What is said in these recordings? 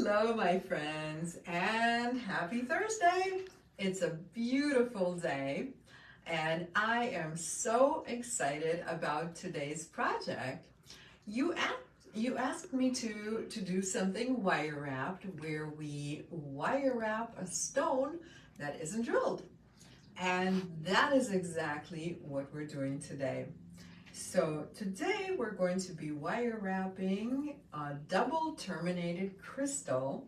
Hello, my friends, and happy Thursday. It's a beautiful day, and I am so excited about today's project. You asked me to do something wire wrapped, where we wire wrap a stone that isn't drilled. And that is exactly what we're doing today. So today we're going to be wire wrapping a double terminated crystal,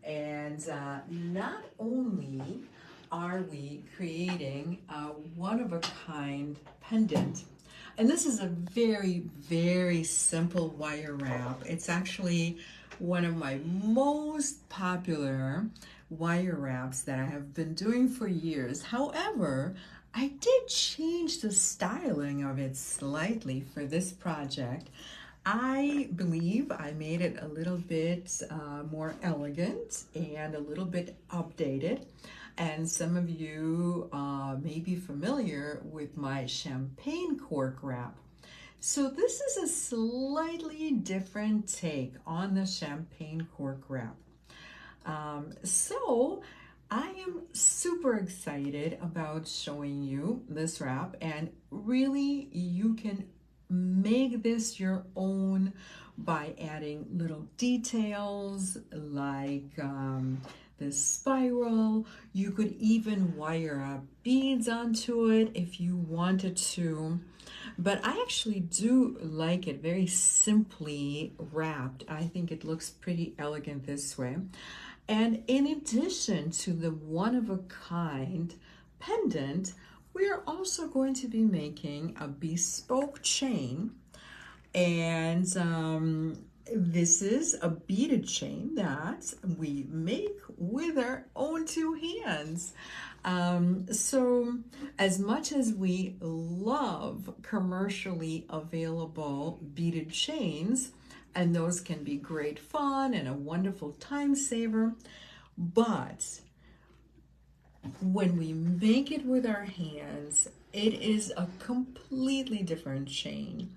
and not only are we creating a one-of-a-kind pendant, and this is a very simple wire wrap. It's actually one of my most popular wire wraps that I have been doing for years. However, I did change the styling of it slightly for this project. I believe I made it a little bit more elegant and a little bit updated. And some of you may be familiar with my champagne cork wrap. So this is a slightly different take on the champagne cork wrap. So I am super excited about showing you this wrap, and really you can make this your own by adding little details like this spiral. You could even wire up beads onto it if you wanted to. But I actually do like it very simply wrapped. I think it looks pretty elegant this way. And in addition to the one-of-a-kind pendant, we are also going to be making a bespoke chain. And this is a beaded chain that we make with our own two hands. So as much as we love commercially available beaded chains, and those can be great fun and a wonderful time saver, but when we make it with our hands, it is a completely different chain.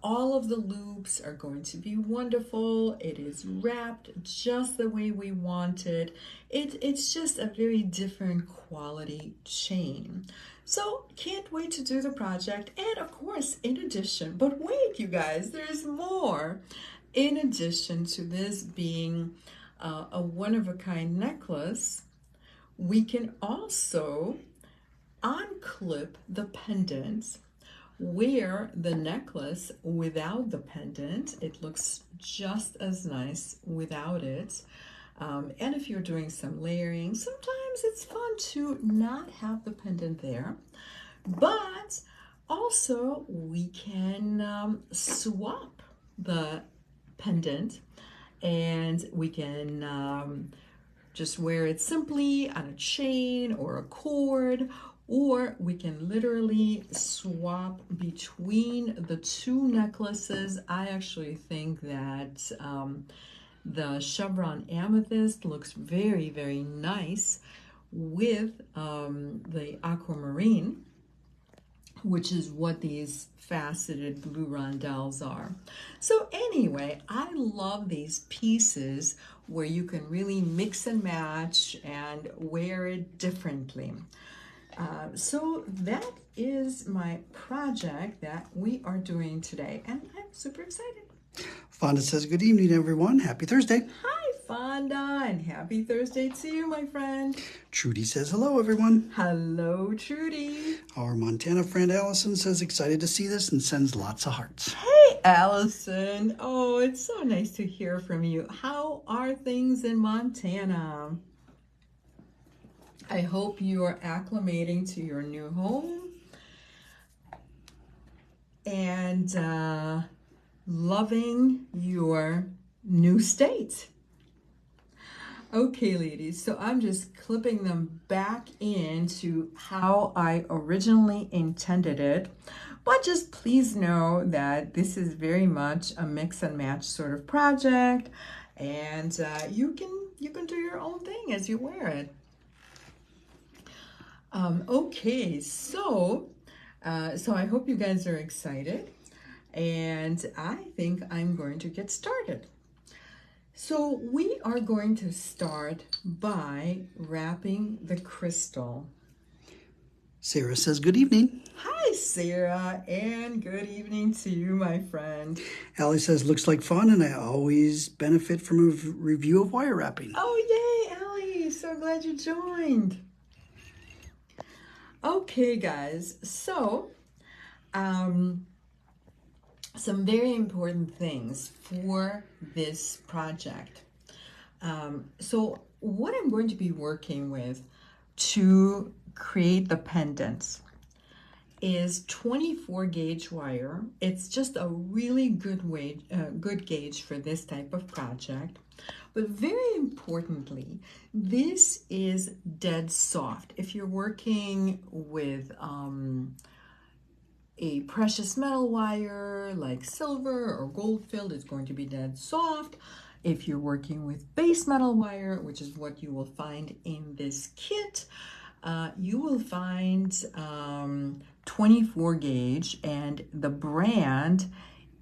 All of the loops are going to be wonderful. It is wrapped just the way we want it. It's just a very different quality chain. So can't wait to do the project. And of course, in addition, but wait, you guys, there's more. In addition to this being a one-of-a-kind necklace, we can also unclip the pendant, wear the necklace without the pendant. It looks just as nice without it. And if you're doing some layering, sometimes it's fun to not have the pendant there. But also we can swap the pendant, and we can just wear it simply on a chain or a cord, or we can literally swap between the two necklaces. I actually think that the chevron amethyst looks very nice with the aquamarine, which is what these faceted blue rondelles are. So anyway, I love these pieces where you can really mix and match and wear it differently. So that is my project that we are doing today, and I'm super excited. Fonda says, good evening, everyone. Happy Thursday. Hi, Fonda, and happy Thursday to you, my friend. Trudy says, hello, everyone. Hello, Trudy. Our Montana friend Allison says, excited to see this, and sends lots of hearts. Hey, Allison. Oh, it's so nice to hear from you. How are things in Montana? I hope you are acclimating to your new home and loving your new state. Okay, ladies, so I'm just clipping them back into how I originally intended it. But just please know that this is very much a mix and match sort of project, and you can do your own thing as you wear it. Okay, so I hope you guys are excited, and I think I'm going to get started. So we are going to start by wrapping the crystal. Sarah says, good evening. Hi, Sarah, and good evening to you, my friend. Allie says, looks like fun, and I always benefit from a review of wire wrapping. Oh, yay, Allie, so glad you joined. Okay, guys, so some very important things for this project. So what I'm going to be working with to create the pendants is 24 gauge wire. It's just a really good gauge for this type of project. But very importantly, this is dead soft. If you're working with a precious metal wire like silver or gold filled, it's going to be dead soft. If you're working with base metal wire, which is what you will find in this kit, you will find 24 gauge, and the brand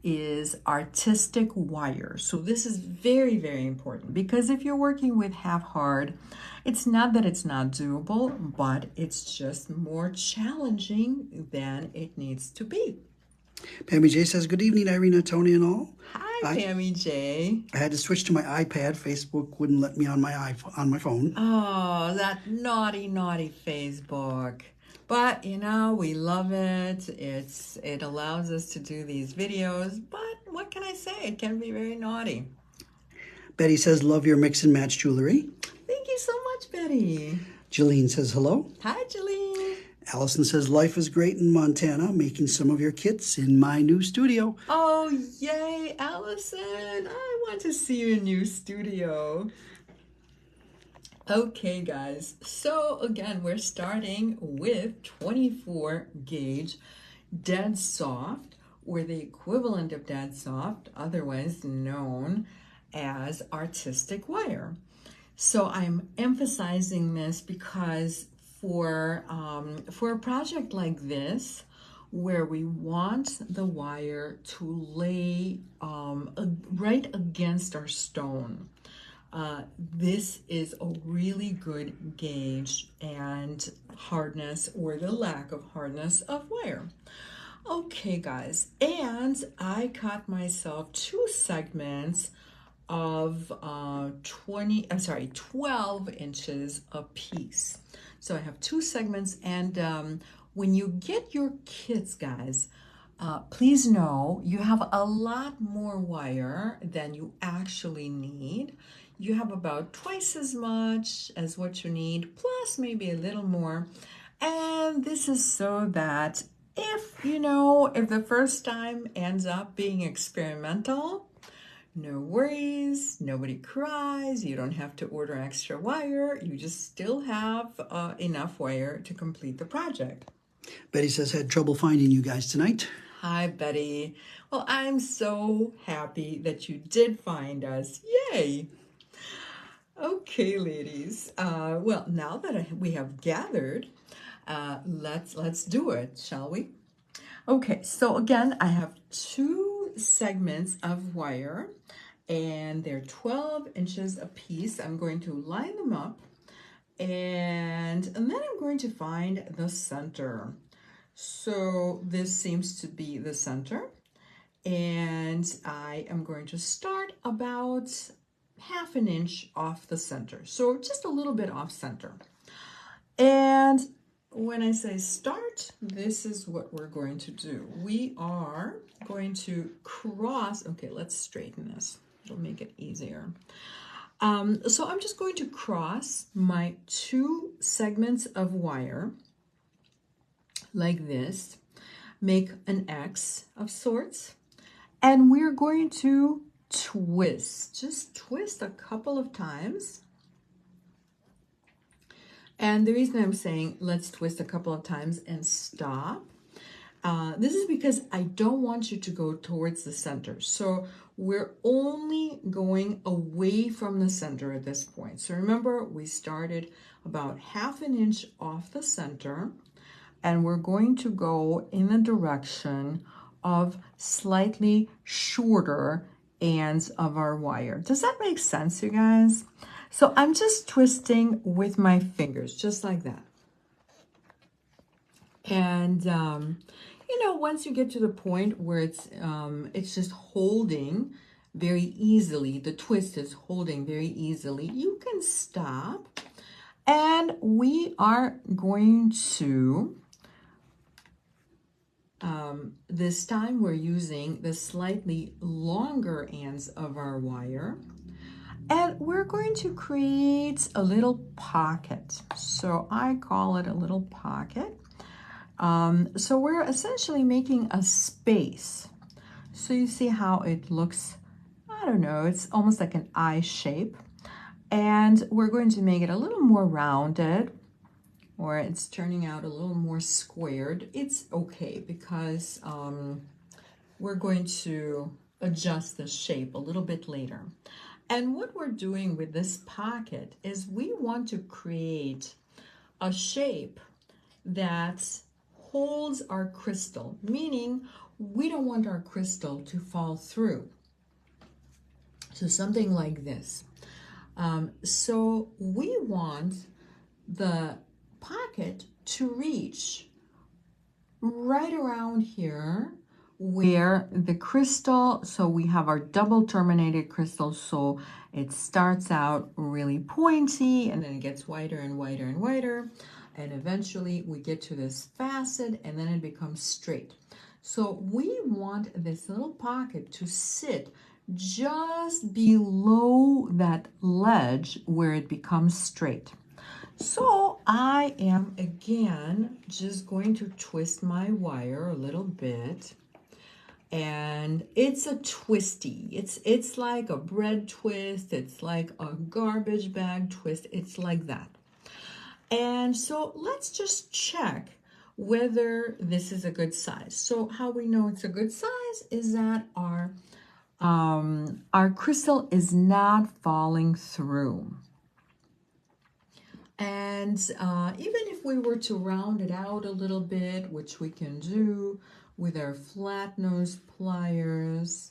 is Artistic Wire. So this is very, very important, because if you're working with half hard, it's not that it's not doable, but it's just more challenging than it needs to be. Pammy J says, good evening, Irina, Tony, and all. Hi, Pammy J. I had to switch to my iPad. Facebook wouldn't let me on my phone. Oh, that naughty, naughty Facebook. But, you know, we love it. It allows us to do these videos. But what can I say? It can be very naughty. Betty says, love your mix and match jewelry. Thank you so much, Betty. Jeline says, hello. Hi, Jeline. Allison says, life is great in Montana, making some of your kits in my new studio. Oh, yay, Allison. I want to see your new studio. Okay, guys. So again, we're starting with 24 gauge dead soft, or the equivalent of dead soft, otherwise known as artistic wire. So I'm emphasizing this because for a project like this, where we want the wire to lay right against our stone, this is a really good gauge and hardness, or the lack of hardness, of wire. Okay, guys, and I cut myself 2 segments of 12 inches a piece. So I have 2 segments, and when you get your kits, guys, please know you have a lot more wire than you actually need. You have about twice as much as what you need, plus maybe a little more. And this is so that if the first time ends up being experimental, no worries, nobody cries, you don't have to order extra wire, you just still have enough wire to complete the project. Betty says, had trouble finding you guys tonight. Hi, Betty. Well, I'm so happy that you did find us. Yay! Okay, ladies. Well, now that we have gathered, let's do it, shall we? Okay, so again, I have 2 segments of wire, and they're 12 inches a piece. I'm going to line them up, and then I'm going to find the center. So this seems to be the center, and I am going to start about half an inch off the center, so just a little bit off center. And when I say start, this is what we're going to do. We are going to cross. Okay, let's straighten this. It'll make it easier. So I'm just going to cross my 2 segments of wire like this, make an X of sorts, and we're going to twist. Just twist a couple of times. And the reason I'm saying let's twist a couple of times and stop, this is because I don't want you to go towards the center. So we're only going away from the center at this point. So remember, we started about half an inch off the center, and we're going to go in the direction of slightly shorter ends of our wire. Does that make sense, you guys? So I'm just twisting with my fingers, just like that. And, you know, once you get to the point where it's just holding very easily, the twist is holding very easily, you can stop. And we are going to, this time we're using the slightly longer ends of our wire. And we're going to create a little pocket. So I call it a little pocket. So we're essentially making a space. So you see how it looks, I don't know, it's almost like an eye shape. And we're going to make it a little more rounded, or it's turning out a little more squared. It's okay because we're going to adjust the shape a little bit later. And what we're doing with this pocket is we want to create a shape that holds our crystal, meaning we don't want our crystal to fall through. So something like this. So we want the pocket to reach right around here where the crystal, so we have our double terminated crystal, so it starts out really pointy and then it gets wider and wider and wider, and eventually we get to this facet and then it becomes straight. So we want this little pocket to sit just below that ledge where it becomes straight. So I am again just going to twist my wire a little bit, and it's a twisty. It's like a bread twist, it's like a garbage bag twist, it's like that. And so let's just check whether this is a good size. So how we know it's a good size is that our crystal is not falling through. And even if we were to round it out a little bit, which we can do with our flat nose pliers.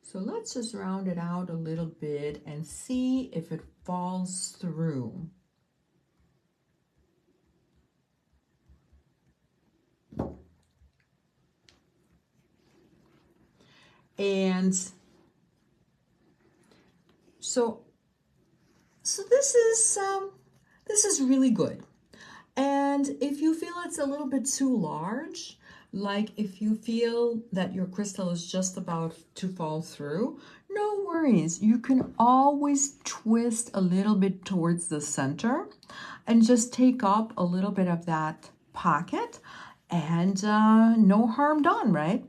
So let's just round it out a little bit and see if it falls through. And so this is really good. And if you feel it's a little bit too large, like if you feel that your crystal is just about to fall through, no worries. You can always twist a little bit towards the center and just take up a little bit of that pocket, and no harm done, right?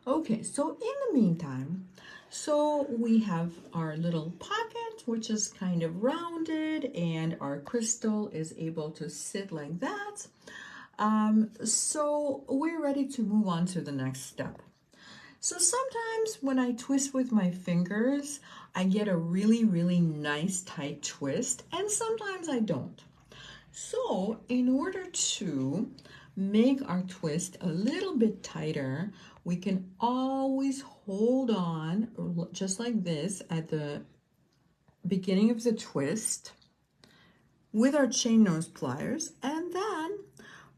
Okay, so in the meantime, so we have our little pocket, which is kind of rounded, and our crystal is able to sit like that. So we're ready to move on to the next step. So sometimes when I twist with my fingers, I get a really, really nice tight twist, and sometimes I don't. So in order to make our twist a little bit tighter, we can always hold on just like this at the beginning of the twist with our chain nose pliers, and then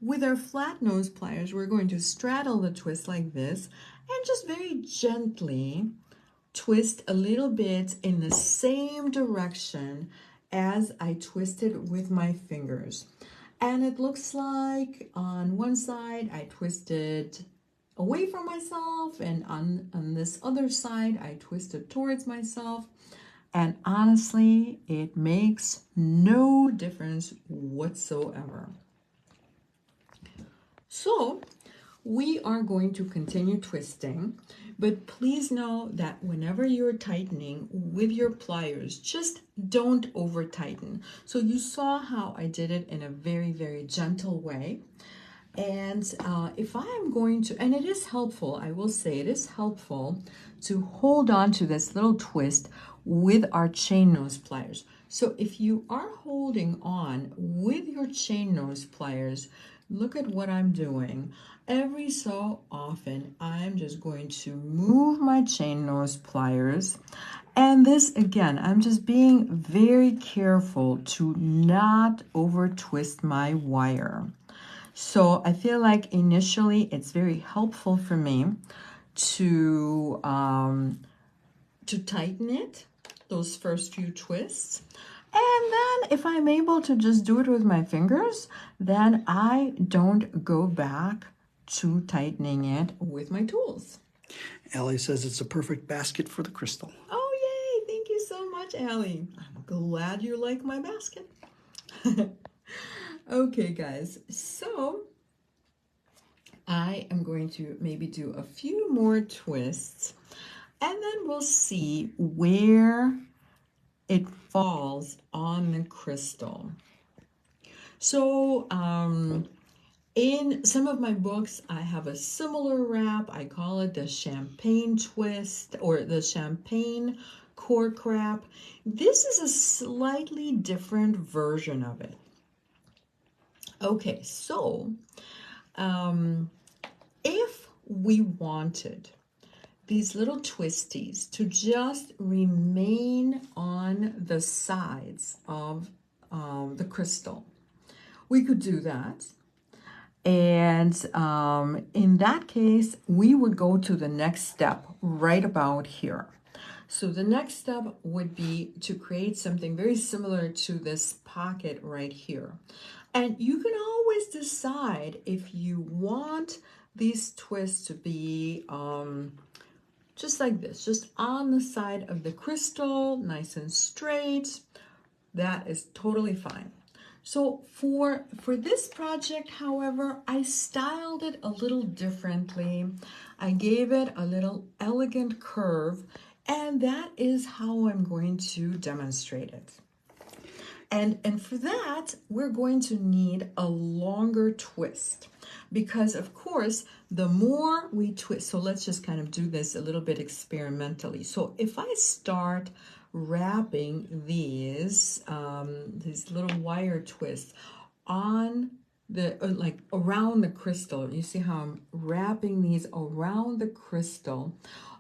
with our flat nose pliers we're going to straddle the twist like this and just very gently twist a little bit in the same direction as I twisted with my fingers. And it looks like on one side I twisted away from myself, and on this other side I twisted towards myself. And honestly, it makes no difference whatsoever. So we are going to continue twisting, but please know that whenever you're tightening with your pliers, just don't over tighten. So you saw how I did it in a very, very gentle way. And if I am going to, and it is helpful, I will say it is helpful to hold on to this little twist with our chain nose pliers. So if you are holding on with your chain nose pliers, look at what I'm doing. Every so often, I'm just going to move my chain nose pliers. And this, again, I'm just being very careful to not over twist my wire. So I feel like initially it's very helpful for me to tighten it, those first few twists. And then if I'm able to just do it with my fingers, then I don't go back to tightening it with my tools. Allie says it's a perfect basket for the crystal. Oh, yay! Thank you so much, Allie. I'm glad you like my basket. Okay, guys, so I am going to maybe do a few more twists, and then we'll see where it falls on the crystal. So in some of my books, I have a similar wrap. I call it the champagne twist or the champagne cork wrap. This is a slightly different version of it. Okay, so if we wanted these little twisties to just remain on the sides of the crystal, we could do that. And in that case, we would go to the next step right about here. So the next step would be to create something very similar to this pocket right here. And you can always decide if you want these twists to be just like this, just on the side of the crystal, nice and straight. That is totally fine. So for this project, however, I styled it a little differently. I gave it a little elegant curve, and that is how I'm going to demonstrate it. And for that, we're going to need a longer twist because, of course, the more we twist, so let's just kind of do this a little bit experimentally. So if I start wrapping these little wire twists on the, like around the crystal, you see how I'm wrapping these around the crystal,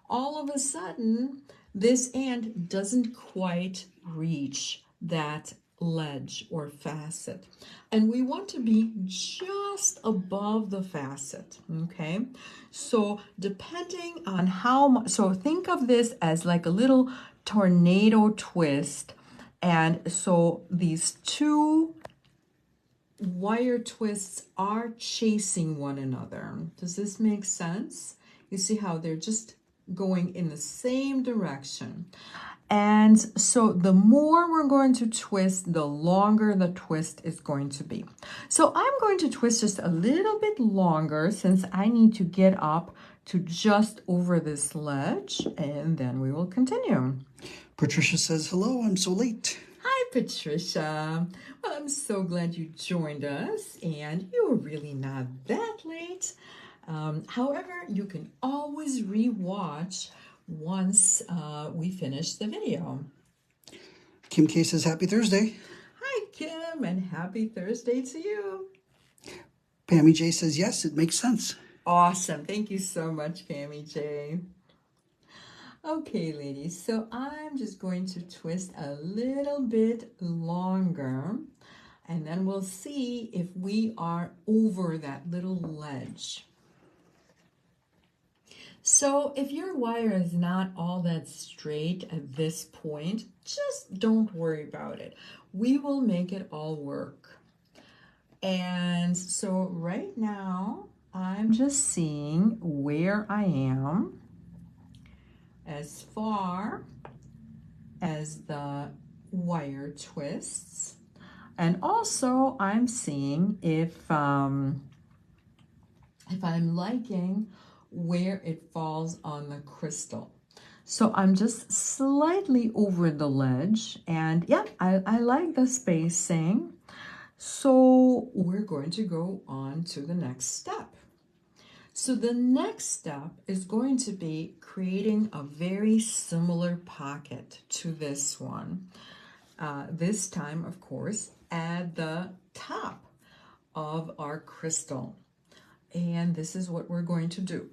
all of a sudden, this end doesn't quite reach that ledge or facet, and we want to be just above the facet. Okay, so depending on how much, so think of this as like a little tornado twist, and so these two wire twists are chasing one another. Does this make sense? You see how they're just going in the same direction. And so the more we're going to twist, the longer the twist is going to be. So I'm going to twist just a little bit longer since I need to get up to just over this ledge, and then we will continue. Patricia says, hello, I'm so late. Hi, Patricia. Well, I'm so glad you joined us, and you were really not that late. However, you can always re-watch once we finish the video. Kim K says, happy Thursday. Hi, Kim, and happy Thursday to you. Pammy J says, yes, it makes sense. Awesome. Thank you so much, Pammy J. Okay, ladies, so I'm just going to twist a little bit longer, and then we'll see if we are over that little ledge. So if your wire is not all that straight at this point, just don't worry about it. We will make it all work. And so right now, I'm just seeing where I am as far as the wire twists. And also I'm seeing if I'm liking where it falls on the crystal. So I'm just slightly over the ledge, and yeah, I like the spacing. So we're going to go on to the next step. So the next step is going to be creating a very similar pocket to this one. This time, of course, at the top of our crystal. And this is what we're going to do.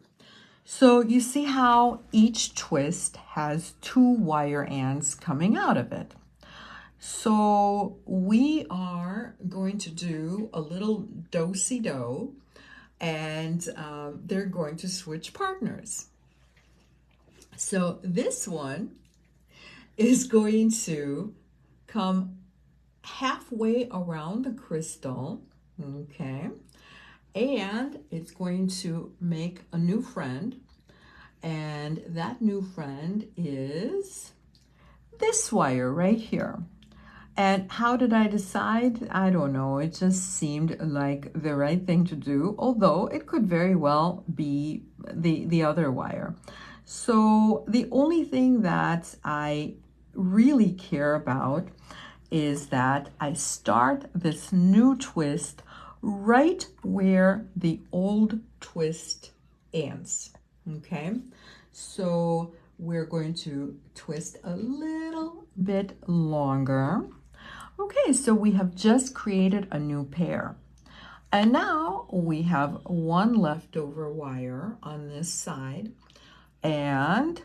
So you see how each twist has 2 wire ends coming out of it. So we are going to do a little do-si-do, and they're going to switch partners. So this one is going to come halfway around the crystal, okay? And it's going to make a new friend, and that new friend is this wire right here. And how did I decide? I don't know. It just seemed like the right thing to do, although it could very well be the other wire. So the only thing that I really care about is that I start this new twist right where the old twist ends, okay? So we're going to twist a little bit longer. Okay, so we have just created a new pair. And now we have one leftover wire on this side. And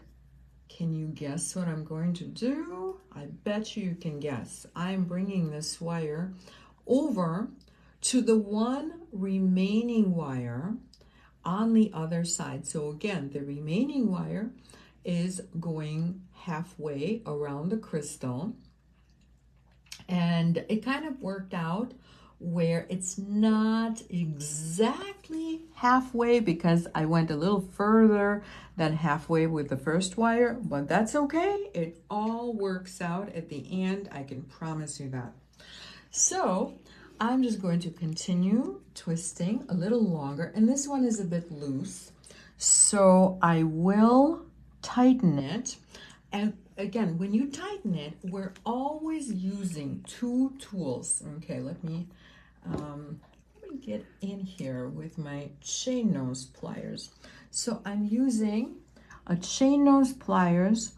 can you guess what I'm going to do? I bet you can guess. I'm bringing this wire over to the one remaining wire on the other side. So again, the remaining wire is going halfway around the crystal. And it kind of worked out where it's not exactly halfway because I went a little further than halfway with the first wire, but that's okay. It all works out at the end. I can promise you that. So I'm just going to continue twisting a little longer, and this one is a bit loose. So I will tighten it. And again, when you tighten it, we're always using 2 tools. Okay, let me get in here with my chain nose pliers. So I'm using a chain nose pliers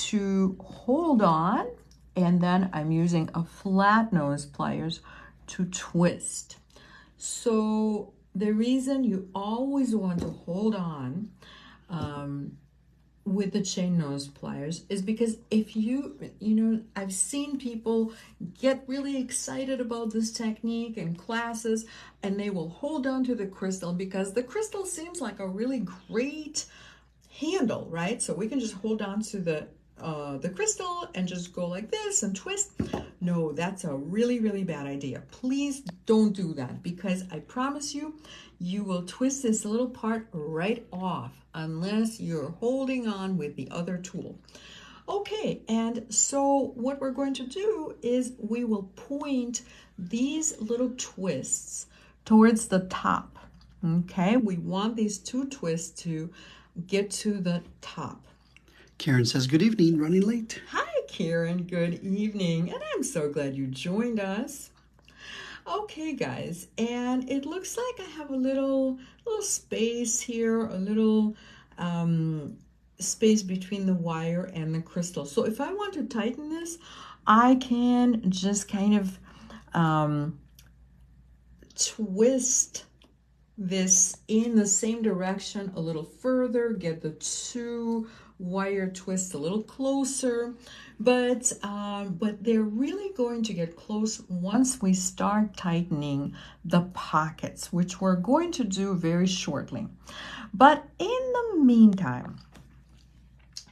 to hold on, and then I'm using a flat nose pliers to twist. So the reason you always want to hold on with the chain nose pliers is because if you know, I've seen people get really excited about this technique in classes, and they will hold on to the crystal because the crystal seems like a really great handle, right? So we can just hold on to the crystal and just go like this and twist. No, that's a really, really bad idea. Please don't do that, because I promise you, you will twist this little part right off unless you're holding on with the other tool. Okay, and so what we're going to do is we will point these little twists towards the top. Okay, we want these 2 twists to get to the top. Karen says, good evening, running late. Hi, Karen. Good evening. And I'm so glad you joined us. Okay, guys, and it looks like I have a little space here, a little space between the wire and the crystal. So if I want to tighten this, I can just kind of twist this in the same direction a little further, get the 2 wire twists a little closer, but they're really going to get close once we start tightening the pockets, which we're going to do very shortly. But in the meantime,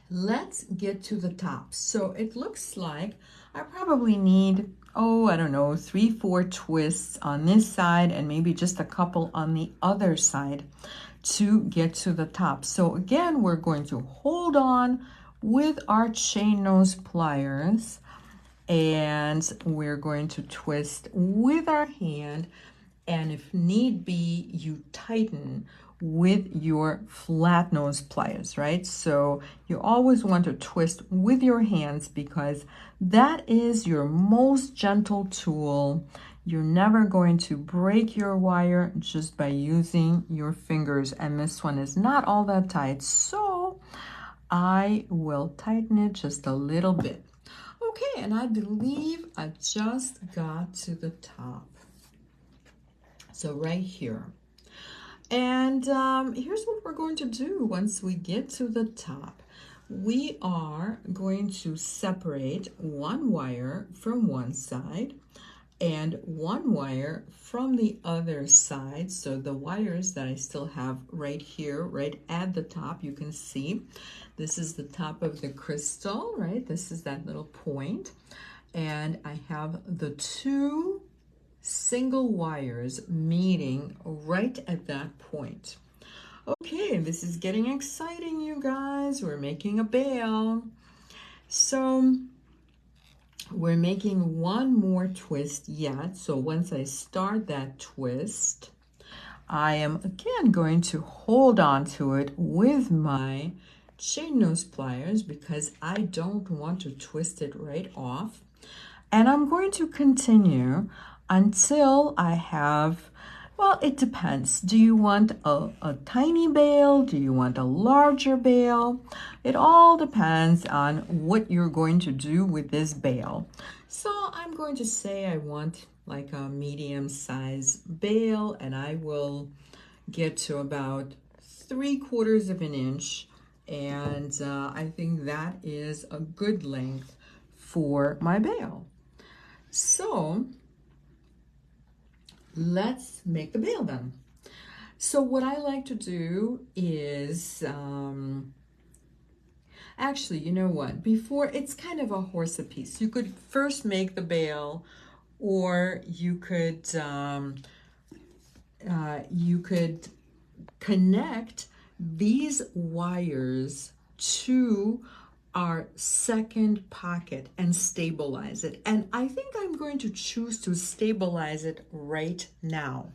let's get to the top. So it looks like I probably need, I don't know, 3-4 twists on this side and maybe just a couple on the other side to get to the top. So again, we're going to hold on with our chain nose pliers, and we're going to twist with our hand, and if need be, you tighten with your flat nose pliers, right? So you always want to twist with your hands because that is your most gentle tool. You're never going to break your wire just by using your fingers, and this one is not all that tight, so I will tighten it just a little bit. Okay, and I believe I just got to the top. So right here. And here's what we're going to do once we get to the top. We are going to separate one wire from one side and one wire from the other side. So the wires that I still have right here, right at the top, you can see this is the top of the crystal, right? This is that little point. And I have the two single wires meeting right at that point. Okay, this is getting exciting, you guys. We're making a bail. So we're making one more twist yet. So once I start that twist, I am again going to hold on to it with my chain nose pliers because I don't want to twist it right off. And I'm going to continue until I have, well, it depends. Do you want a tiny bail? Do you want a larger bail? It all depends on what you're going to do with this bail. So I'm going to say I want like a medium size bail, and I will get to about 3/4 of an inch. And I think that is a good length for my bail. So let's make the bail then. So what I like to do is, actually, you know what? Before, it's kind of a horse apiece. You could first make the bail, or you could connect these wires to our second pocket and stabilize it. And I think I'm going to choose to stabilize it right now.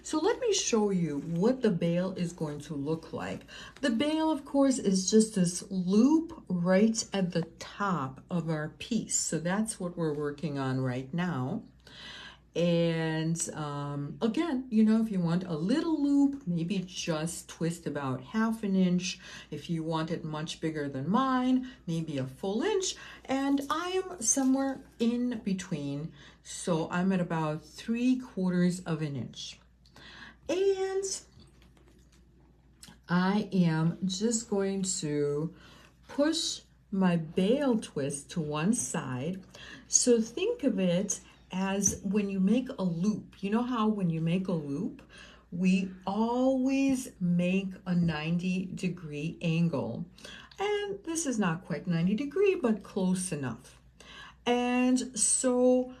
So let me show you what the bail is going to look like. The bail, of course, is just this loop right at the top of our piece. So that's what we're working on right now. And again, you know, if you want a little loop, maybe just twist about 1/2 inch. If you want it much bigger than mine, maybe a full inch. And I am somewhere in between. So I'm at about 3/4 of an inch. And I am just going to push my bail twist to one side. So think of it as when you make a loop. You know how when you make a loop, we always make a 90-degree angle. And this is not quite 90-degree, but close enough. And so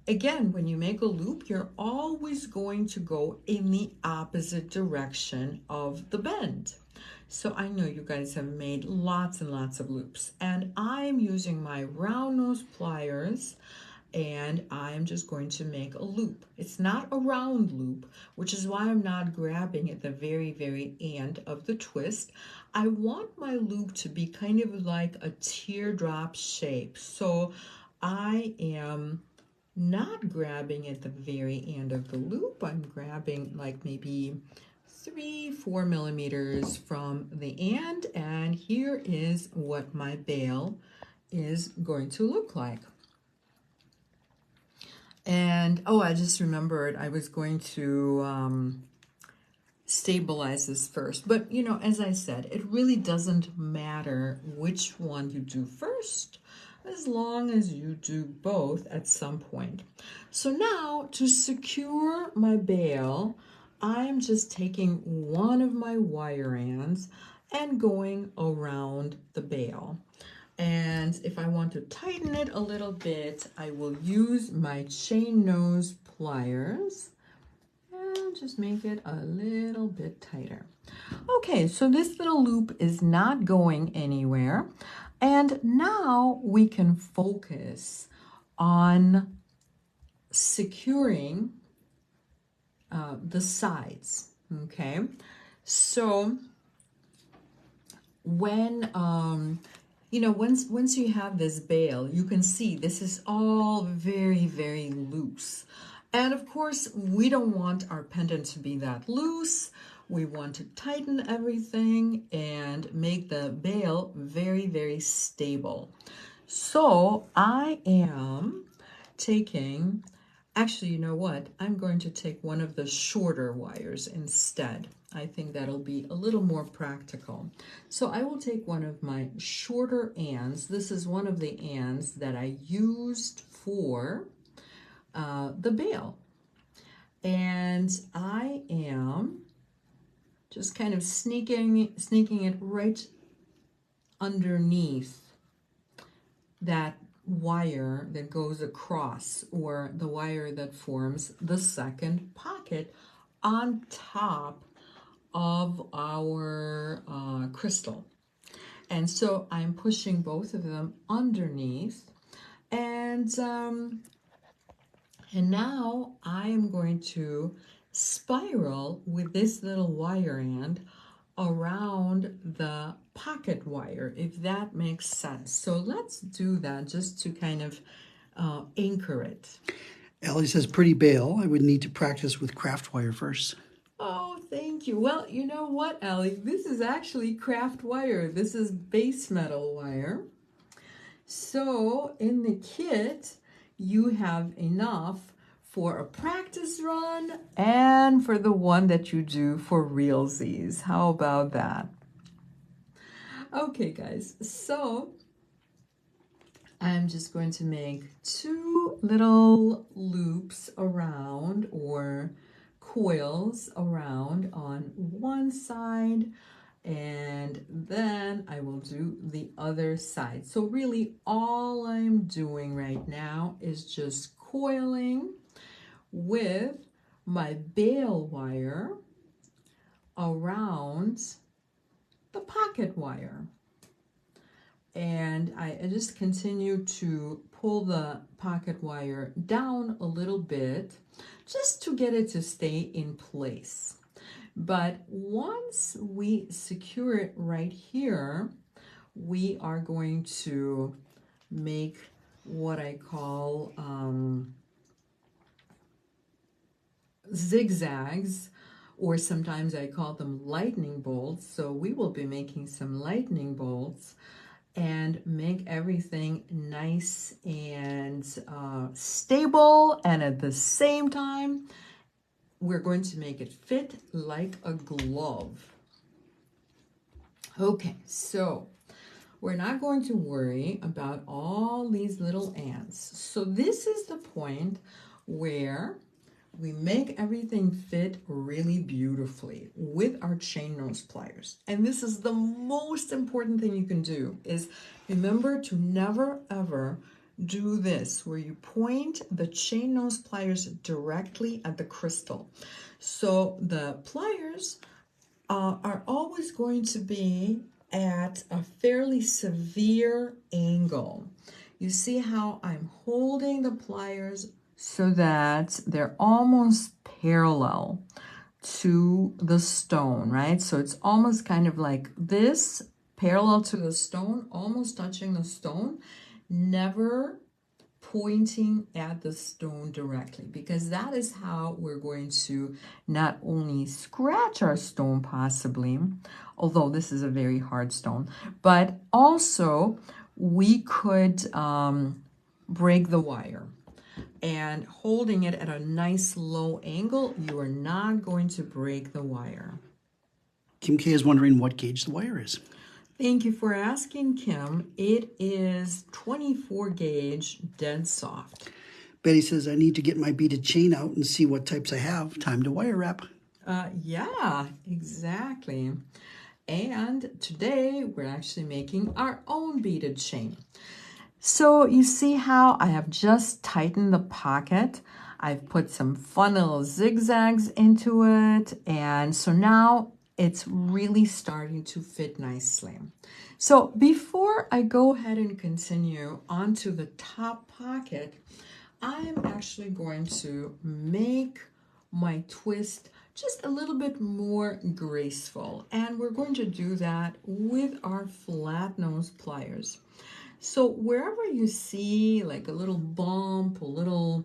again, when you make a loop, you're always going to go in the opposite direction of the bend. So I know you guys have made lots and lots of loops, and I'm using my round nose pliers, and I'm just going to make a loop. It's not a round loop, which is why I'm not grabbing at the very, very end of the twist. I want my loop to be kind of like a teardrop shape. So I am not grabbing at the very end of the loop. I'm grabbing like maybe 3-4 millimeters from the end, and here is what my bail is going to look like. And oh, I just remembered I was going to stabilize this first. But you know, as I said, it really doesn't matter which one you do first, as long as you do both at some point. So now to secure my bail, I'm just taking one of my wire ends and going around the bail. And if I want to tighten it a little bit, I will use my chain nose pliers and just make it a little bit tighter. Okay, so this little loop is not going anywhere. And now we can focus on securing the sides, okay? So when you know, once you have this bail, you can see this is all very, very loose. And of course, we don't want our pendant to be that loose. We want to tighten everything and make the bail very, very stable. So I am taking Actually, you know what? I'm going to take one of the shorter wires instead. I think that'll be a little more practical. So I will take one of my shorter ands. This is one of the ands that I used for the bail. And I am just kind of sneaking it right underneath that wire that goes across, or the wire that forms the second pocket on top of our crystal. And so I'm pushing both of them underneath, and now I am going to spiral with this little wire end around the pocket wire, if that makes sense. So let's do that just to kind of anchor it. Ellie says, pretty bail. I would need to practice with craft wire first. Oh, thank you. Well, you know what, Ellie? This is actually craft wire. This is base metal wire. So in the kit, you have enough for a practice run and for the one that you do for realsies. How about that? Okay, guys, so I'm just going to make 2 little loops around, or coils around, on one side, and then I will do the other side. So really all I'm doing right now is just coiling with my bail wire around the pocket wire. And I just continue to pull the pocket wire down a little bit just to get it to stay in place. But once we secure it right here, we are going to make what I call zigzags, or sometimes I call them lightning bolts. So we will be making some lightning bolts and make everything nice and stable, and at the same time we're going to make it fit like a glove. Okay, so we're not going to worry about all these little ants. So this is the point where we make everything fit really beautifully with our chain nose pliers. And this is the most important thing you can do, is remember to never ever do this where you point the chain nose pliers directly at the crystal. So the pliers are always going to be at a fairly severe angle. You see how I'm holding the pliers so that they're almost parallel to the stone, right? So it's almost kind of like this, parallel to the stone, almost touching the stone, never pointing at the stone directly, because that is how we're going to not only scratch our stone possibly, although this is a very hard stone, but also we could break the wire. And holding it at a nice low angle, you are not going to break the wire. Kim K is wondering what gauge the wire is. Thank you for asking, Kim. It is 24 gauge dead soft. Betty says, I need to get my beaded chain out and see what types I have. Time to wire wrap. Yeah, exactly. And today we're actually making our own beaded chain. So you see how I have just tightened the pocket. I've put some fun little zigzags into it. And so now it's really starting to fit nicely. So before I go ahead and continue onto the top pocket, I'm actually going to make my twist just a little bit more graceful. And we're going to do that with our flat nose pliers. So wherever you see like a little bump, a little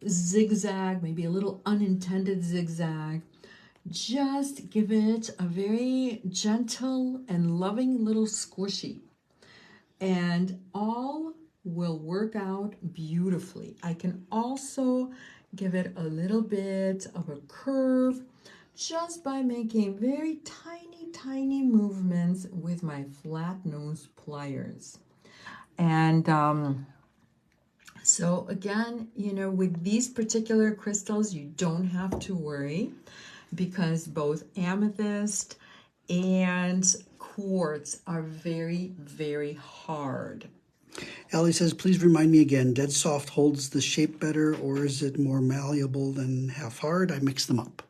zigzag, maybe a little unintended zigzag, just give it a very gentle and loving little squishy. And all will work out beautifully. I can also give it a little bit of a curve just by making very tiny movements with my flat nose pliers. And so again, you know, with these particular crystals, you don't have to worry because both amethyst and quartz are very hard. Ellie says, please remind me again, dead soft holds the shape better, or is it more malleable than half hard? I mix them up.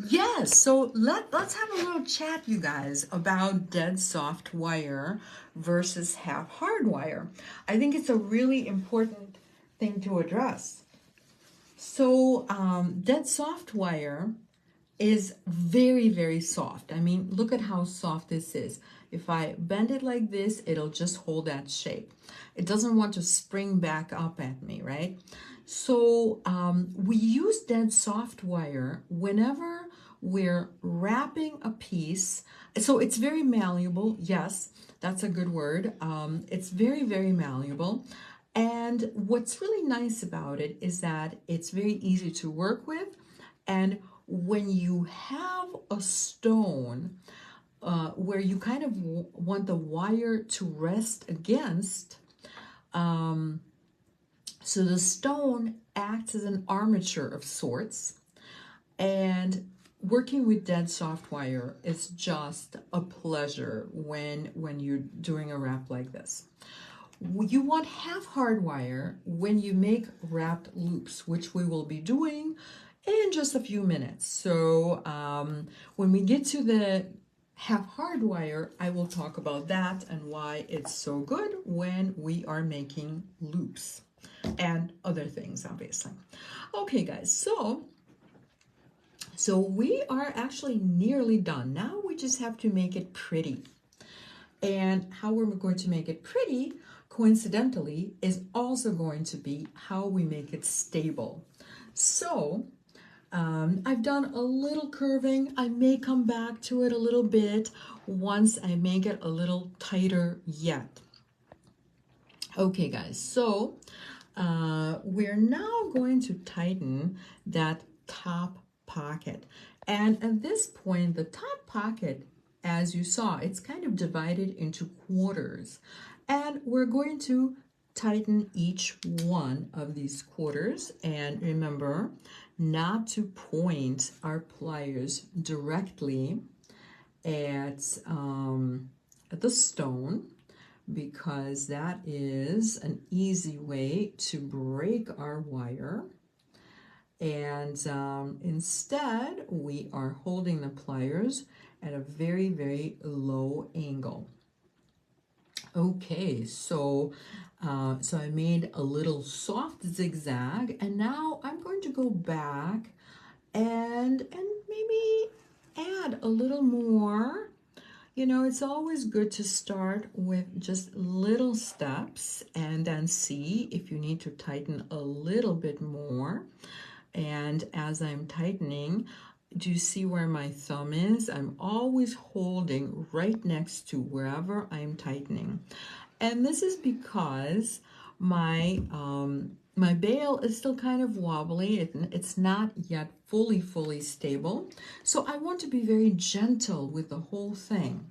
Yes, so let's have a little chat, you guys, about dead soft wire versus half hard wire. I think it's a really important thing to address. So dead soft wire is very soft. I mean, look at how soft this is. If I bend it like this, it'll just hold that shape. It doesn't want to spring back up at me, right? So we use dead soft wire whenever we're wrapping a piece. So it's very malleable. Yes, that's a good word. It's very malleable. And what's really nice about it is that it's very easy to work with. And when you have a stone where you kind of want the wire to rest against, so the stone acts as an armature of sorts, and working with dead soft wire is just a pleasure when you're doing a wrap like this. You want half hard wire when you make wrapped loops, which we will be doing in just a few minutes. So when we get to the half hard wire, I will talk about that and why it's so good when we are making loops and other things, obviously. Okay, guys, so we are actually nearly done. Now we just have to make it pretty. And how we're going to make it pretty, coincidentally, is also going to be how we make it stable. So I've done a little curving. I may come back to it a little bit once I make it a little tighter yet. Okay, guys, so we're now going to tighten that top pocket. And at this point, the top pocket, as you saw, it's kind of divided into quarters. And we're going to tighten each one of these quarters. And remember not to point our pliers directly at the stone, because that is an easy way to break our wire. And instead, we are holding the pliers at a very low angle. Okay, so I made a little soft zigzag, and now I'm going to go back and maybe add a little more. You know, it's always good to start with just little steps and then see if you need to tighten a little bit more. And as I'm tightening, do you see where my thumb is? I'm always holding right next to wherever I'm tightening. And this is because my bail is still kind of wobbly. It's not yet fully stable. So I want to be very gentle with the whole thing.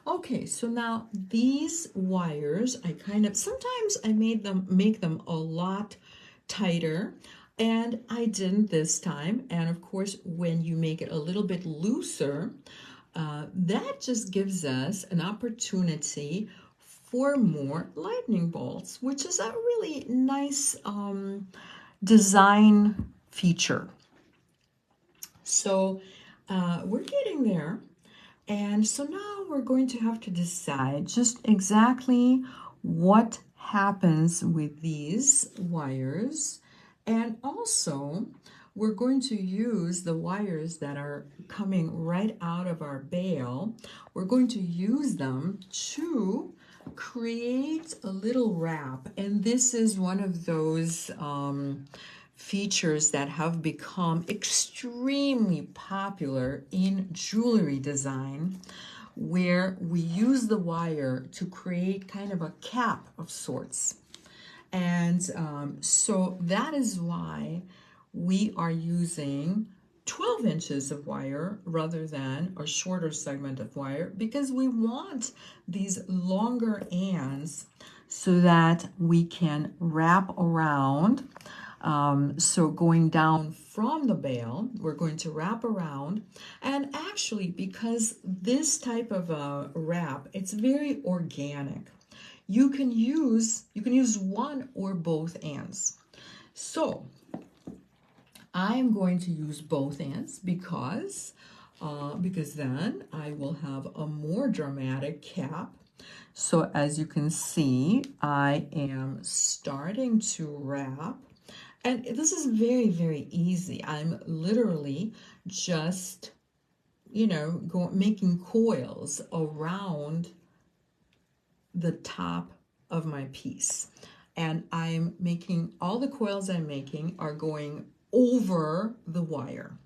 Okay, so now these wires, sometimes I make them a lot tighter, and I didn't this time. And of course, when you make it a little bit looser, that just gives us an opportunity for more lightning bolts, which is a really nice design feature. So we're getting there. And so now we're going to have to decide just exactly what happens with these wires. And also, we're going to use the wires that are coming right out of our bail. We're going to use them to create a little wrap. And this is one of those features that have become extremely popular in jewelry design, where we use the wire to create kind of a cap of sorts. And so that is why we are using 12 inches of wire rather than a shorter segment of wire, because we want these longer ends so that we can wrap around. So going down from the bale, we're going to wrap around. And actually, because this type of a wrap, it's very organic. You can use one or both ends. So I'm going to use both ends because then I will have a more dramatic cap. So as you can see, I am starting to wrap, and this is very, very easy. I'm literally just, making coils around the top of my piece. And I'm making, all the coils I'm making are going over the wire.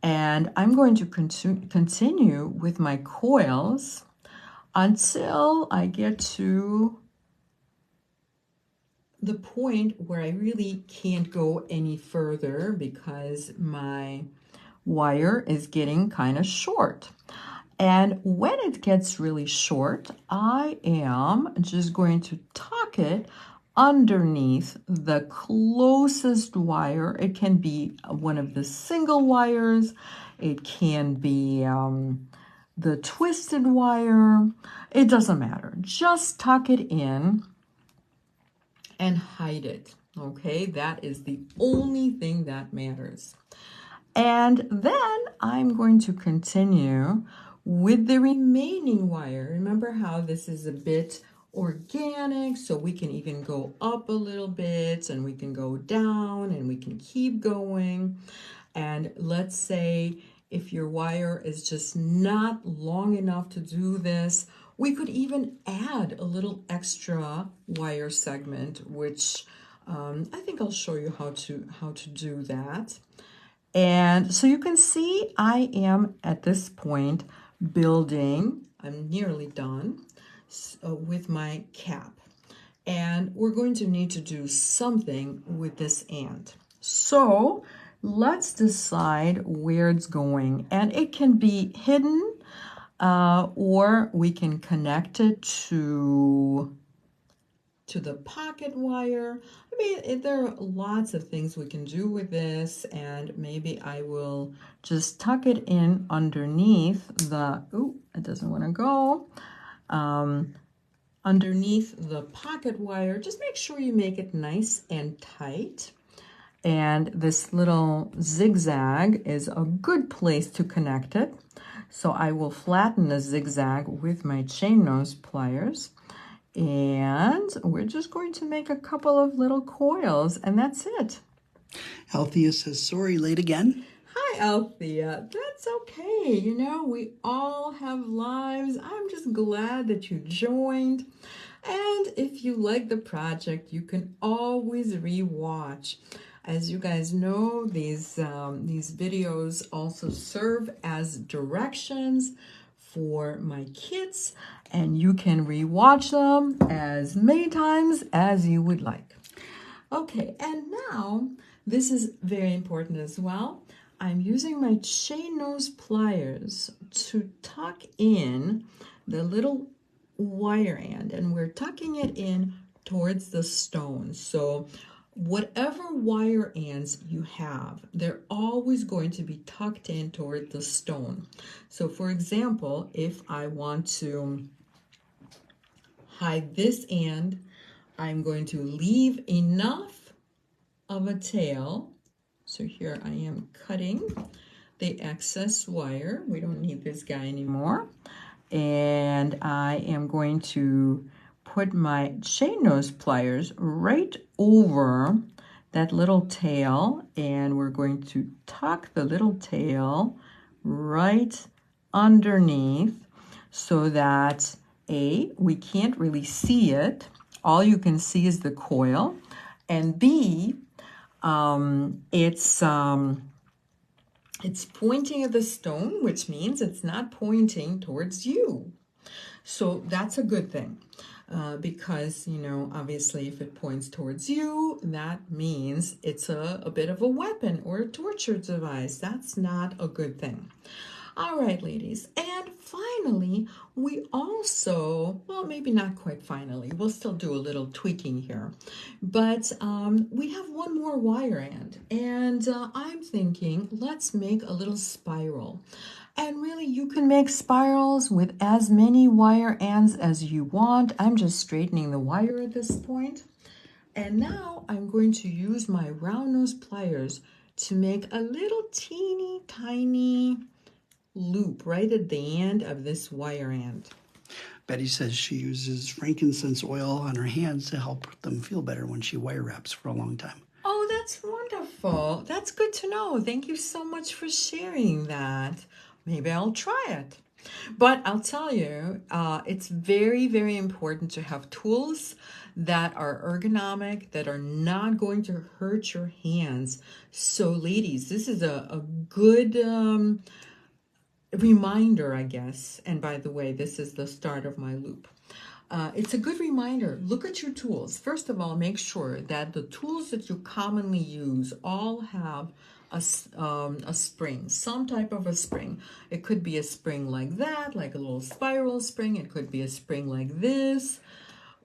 And I'm going to continue with my coils until I get to the point where I really can't go any further because my wire is getting kind of short. And when it gets really short, I am just going to tuck it underneath the closest wire. It can be one of the single wires. It can be the twisted wire. It doesn't matter. Just tuck it in and hide it. Okay, that is the only thing that matters. And then I'm going to continue with the remaining wire. Remember how this is a bit organic, so we can even go up a little bit and we can go down and we can keep going. And let's say if your wire is just not long enough to do this, we could even add a little extra wire segment, which I think I'll show you how to do that. And so you can see I am at this point building, I'm nearly done with my cap. And we're going to need to do something with this end. So let's decide where it's going. And it can be hidden or we can connect it to the pocket wire. I mean, there are lots of things we can do with this, and maybe I will just tuck it in underneath the, it doesn't want to go, underneath the pocket wire. Just make sure you make it nice and tight. And this little zigzag is a good place to connect it. So I will flatten the zigzag with my chain nose pliers. And we're just going to make a couple of little coils, and that's it. Althea says, sorry, late again. Hi, Althea. That's okay. You know, we all have lives. I'm just glad that you joined. And if you like the project, you can always re-watch. As you guys know, these videos also serve as directions for my kids, and you can re-watch them as many times as you would like. Okay, and now this is very important as well. I'm using my chain nose pliers to tuck in the little wire end, and we're tucking it in towards the stone. So whatever wire ends you have, they're always going to be tucked in toward the stone. So for example, if I want to hide this end, I'm going to leave enough of a tail. So here I am cutting the excess wire. We don't need this guy anymore. And I am going to put my chain nose pliers right over that little tail, and we're going to tuck the little tail right underneath so that A, we can't really see it. All you can see is the coil, and B, it's pointing at the stone, which means it's not pointing towards you. So that's a good thing. because, you know, obviously if it points towards you, that means it's a bit of a weapon or a torture device. That's not a good thing. All right, ladies. And finally, we also, well, maybe not quite finally, we'll still do a little tweaking here, but we have one more wire end. And I'm thinking, let's make a little spiral. And really, you can make spirals with as many wire ends as you want. I'm just straightening the wire at this point. And now I'm going to use my round nose pliers to make a little teeny tiny loop right at the end of this wire end. Betty says she uses frankincense oil on her hands to help them feel better when she wire wraps for a long time. Oh, that's wonderful. That's good to know. Thank you so much for sharing that. Maybe I'll try it. But I'll tell you, it's very, very important to have tools that are ergonomic, that are not going to hurt your hands. So ladies, this is a good reminder, I guess. And by the way, this is the start of my loop. It's a good reminder. Look at your tools. First of all, make sure that the tools that you commonly use all have a spring, some type of a spring. It could be a spring like that, like a little spiral spring. It could be a spring like this,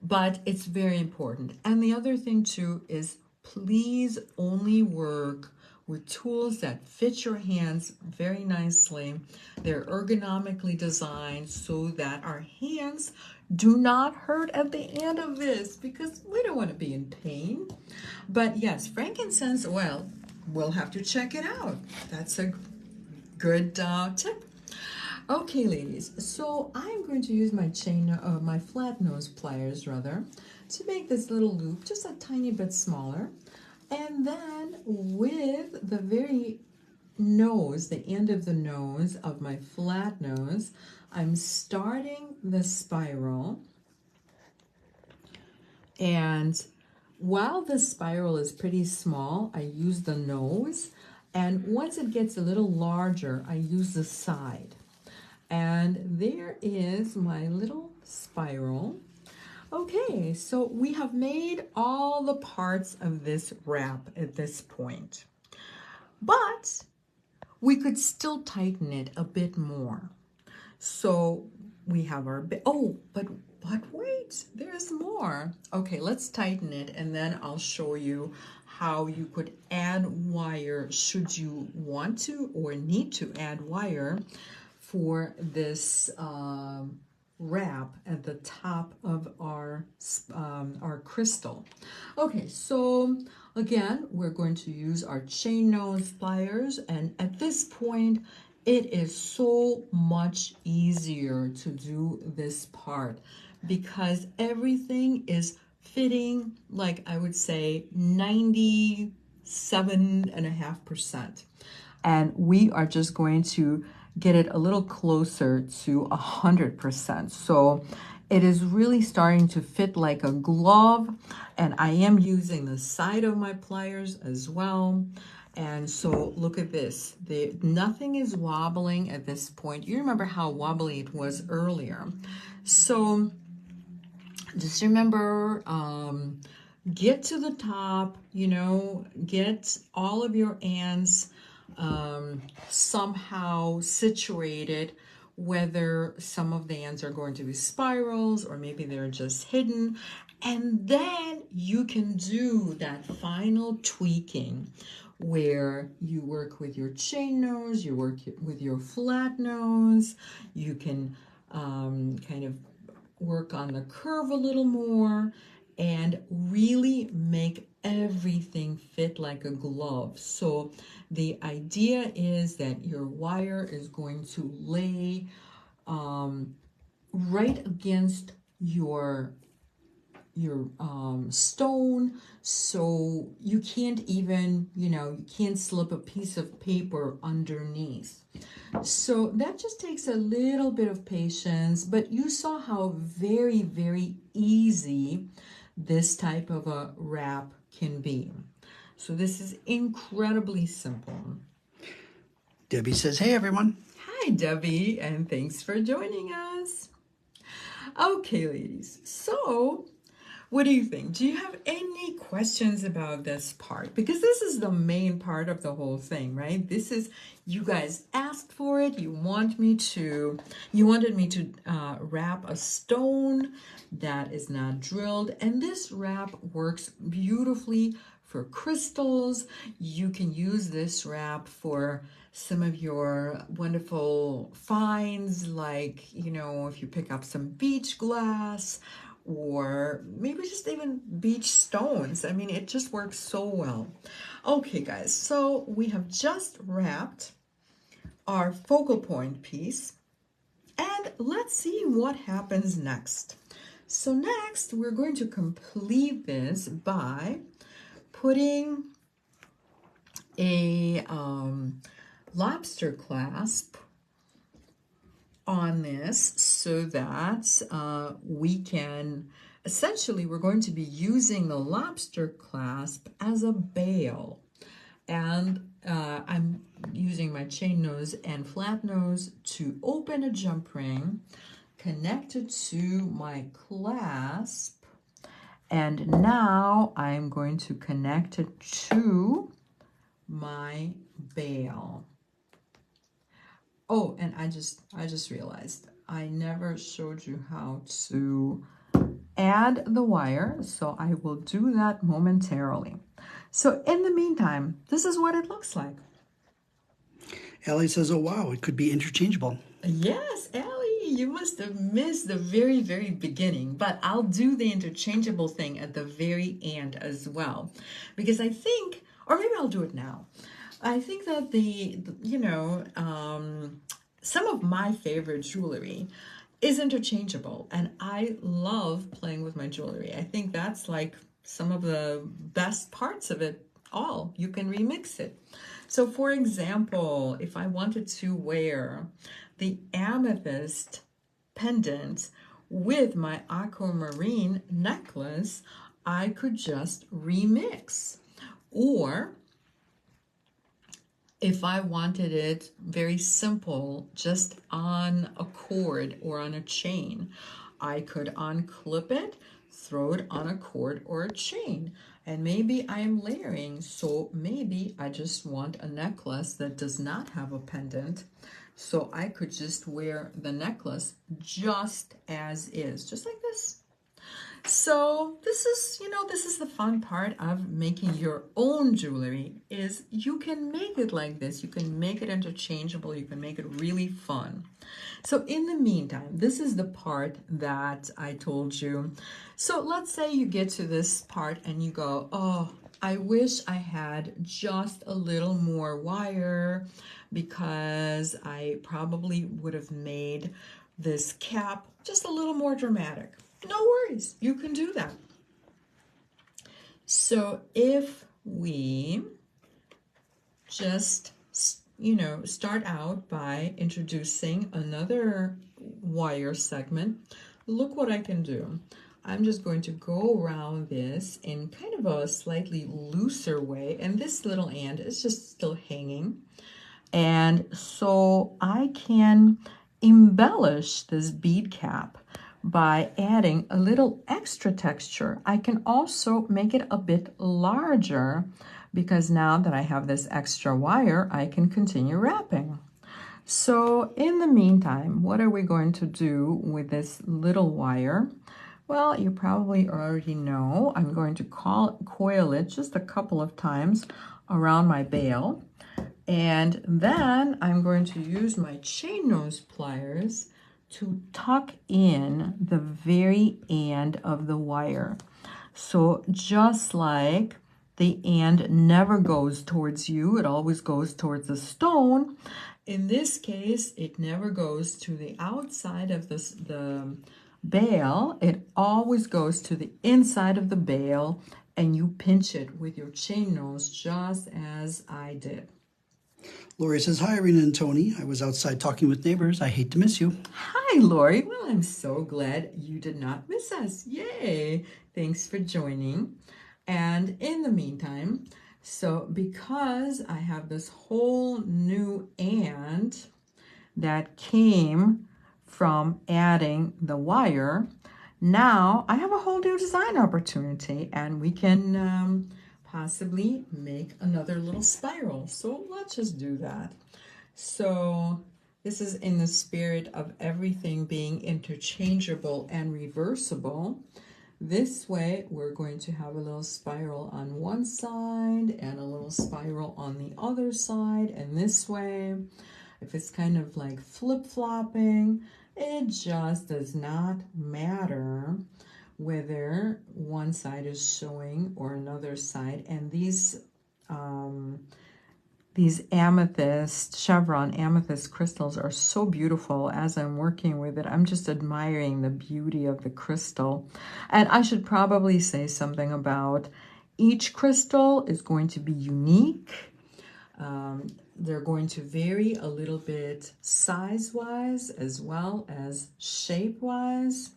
but it's very important. And the other thing too is please only work with tools that fit your hands very nicely. They're ergonomically designed so that our hands do not hurt at the end of this, because we don't want to be in pain. But yes, frankincense oil, we'll have to check it out. That's a good tip. Okay, ladies, so I'm going to use my my flat nose pliers rather, to make this little loop just a tiny bit smaller. And then with the very nose, the end of the nose of my flat nose, I'm starting the spiral. And while the spiral is pretty small, I use the nose. And once it gets a little larger, I use the side. And there is my little spiral. Okay, so we have made all the parts of this wrap at this point, but we could still tighten it a bit more. So we have our but wait, there's more. Okay, let's tighten it, and then I'll show you how you could add wire should you want to or need to add wire for this wrap at the top of our crystal. Okay, so again, we're going to use our chain nose pliers, and at this point, it is so much easier to do this part because everything is fitting, like I would say 97.5%. And we are just going to get it a little closer to 100%. So it is really starting to fit like a glove, and I am using the side of my pliers as well. And so look at this, nothing is wobbling at this point. You remember how wobbly it was earlier. So just remember, get to the top, you know, get all of your ends somehow situated, whether some of the ends are going to be spirals or maybe they're just hidden. And then you can do that final tweaking where you work with your chain nose, you work with your flat nose, you can kind of work on the curve a little more and really make everything fit like a glove. So the idea is that your wire is going to lay right against your stone, so you can't even, you can't slip a piece of paper underneath. So that just takes a little bit of patience, but you saw how very, very easy this type of a wrap can be. So this is incredibly simple. Debbie says, hey everyone. Hi Debbie, and thanks for joining us. Okay, ladies. So, what do you think? Do you have any questions about this part? Because this is the main part of the whole thing, right? This is, you guys asked for it. You wanted me to wrap a stone that is not drilled. And this wrap works beautifully for crystals. You can use this wrap for some of your wonderful finds, like, if you pick up some beach glass or maybe just even beach stones. I mean, it just works so well. Okay, guys, so we have just wrapped our focal point piece, and let's see what happens next. So next, we're going to complete this by putting a lobster clasp on this so that we can, essentially, we're going to be using the lobster clasp as a bail. And I'm using my chain nose and flat nose to open a jump ring, connect it to my clasp, and now I'm going to connect it to my bail. Oh, and I just realized I never showed you how to add the wire, so I will do that momentarily. So in the meantime, this is what it looks like. Allie says, oh wow, it could be interchangeable. Yes, Allie, you must have missed the very, very beginning, but I'll do the interchangeable thing at the very end as well, because I think, or maybe I'll do it now. I think that some of my favorite jewelry is interchangeable, and I love playing with my jewelry. I think that's like some of the best parts of it all. You can remix it. So for example, if I wanted to wear the amethyst pendant with my aquamarine necklace, I could just remix. Or if I wanted it very simple, just on a cord or on a chain, I could unclip it, throw it on a cord or a chain. And maybe I am layering, so maybe I just want a necklace that does not have a pendant. So I could just wear the necklace just as is, just like this. So this is the fun part of making your own jewelry, is you can make it like this. You can make it interchangeable. You can make it really fun. So in the meantime, this is the part that I told you. So let's say you get to this part and you go, oh, I wish I had just a little more wire, because I probably would have made this cap just a little more dramatic. No worries, you can do that. So if we just, start out by introducing another wire segment, look what I can do. I'm just going to go around this in kind of a slightly looser way, and this little end is just still hanging. And so I can embellish this bead cap by adding a little extra texture. I can also make it a bit larger, because now that I have this extra wire, I can continue wrapping. So in the meantime, what are we going to do with this little wire? Well, you probably already know. I'm going to coil it just a couple of times around my bail. And then I'm going to use my chain nose pliers to tuck in the very end of the wire. So just like the end never goes towards you, it always goes towards the stone. In this case, it never goes to the outside of the bail. It always goes to the inside of the bail, and you pinch it with your chain nose just as I did. Lori says, hi, Irina and Tony. I was outside talking with neighbors. I hate to miss you. Hi, Lori. Well, I'm so glad you did not miss us. Yay. Thanks for joining. And in the meantime, so because I have this whole new and that came from adding the wire, now I have a whole new design opportunity, and we can possibly make another little spiral. So let's just do that. So this is in the spirit of everything being interchangeable and reversible. This way, we're going to have a little spiral on one side and a little spiral on the other side. And this way, if it's kind of like flip-flopping, it just does not matter whether one side is showing or another side. And these amethyst, chevron amethyst crystals are so beautiful. As I'm working with it, I'm just admiring the beauty of the crystal. And I should probably say something about each crystal is going to be unique. They're going to vary a little bit size-wise as well as shape-wise.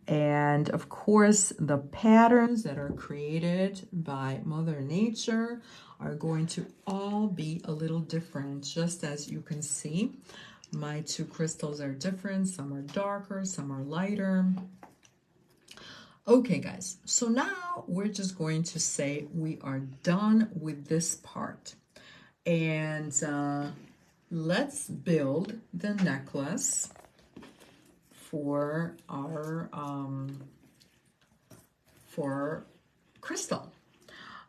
And of course, the patterns that are created by Mother Nature are going to all be a little different. Just as you can see, my two crystals are different. Some are darker, some are lighter. Okay, guys, so now we're just going to say we are done with this part. And let's build the necklace for our crystal.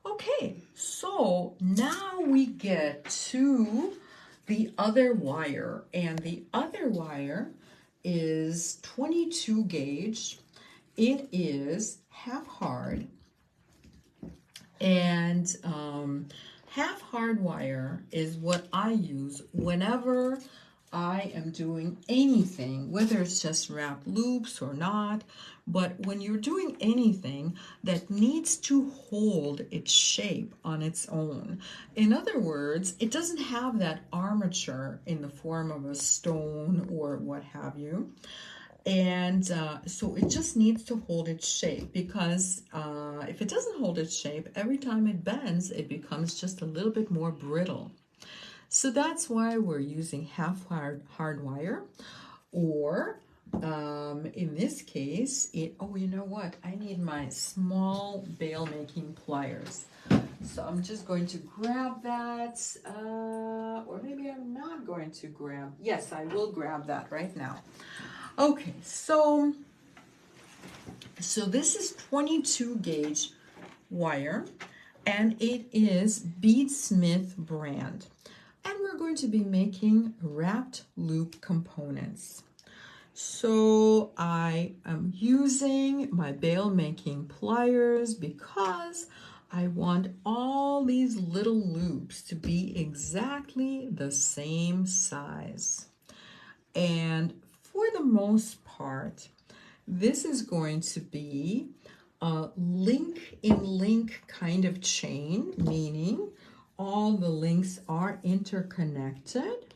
Okay, so now we get to the other wire, and the other wire is 22 gauge. It is half hard, and half hard wire is what I use whenever I am doing anything, whether it's just wrap loops or not. But when you're doing anything that needs to hold its shape on its own, in other words, it doesn't have that armature in the form of a stone or what have you. And so it just needs to hold its shape, because if it doesn't hold its shape, every time it bends, it becomes just a little bit more brittle. So that's why we're using half hard wire, or in this case, oh, you know what? I need my small bail making pliers. So I'm just going to grab that, or maybe I'm not going to grab. Yes, I will grab that right now. Okay, so this is 22 gauge wire, and it is Beadsmith brand. And we're going to be making wrapped loop components. So I am using my bail making pliers because I want all these little loops to be exactly the same size. And for the most part, this is going to be a link in link kind of chain, meaning all the links are interconnected,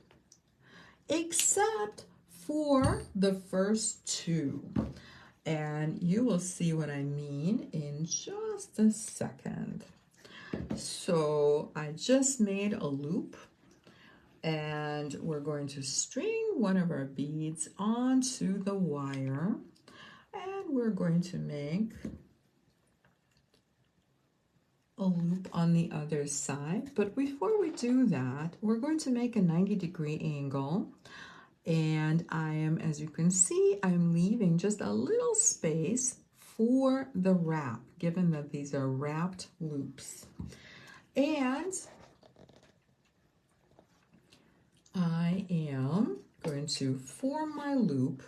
except for the first two. And you will see what I mean in just a second. So I just made a loop, and we're going to string one of our beads onto the wire, and we're going to make a loop on the other side. But before we do that, we're going to make a 90-degree angle, and I am, as you can see, I'm leaving just a little space for the wrap, given that these are wrapped loops. And I am going to form my loop,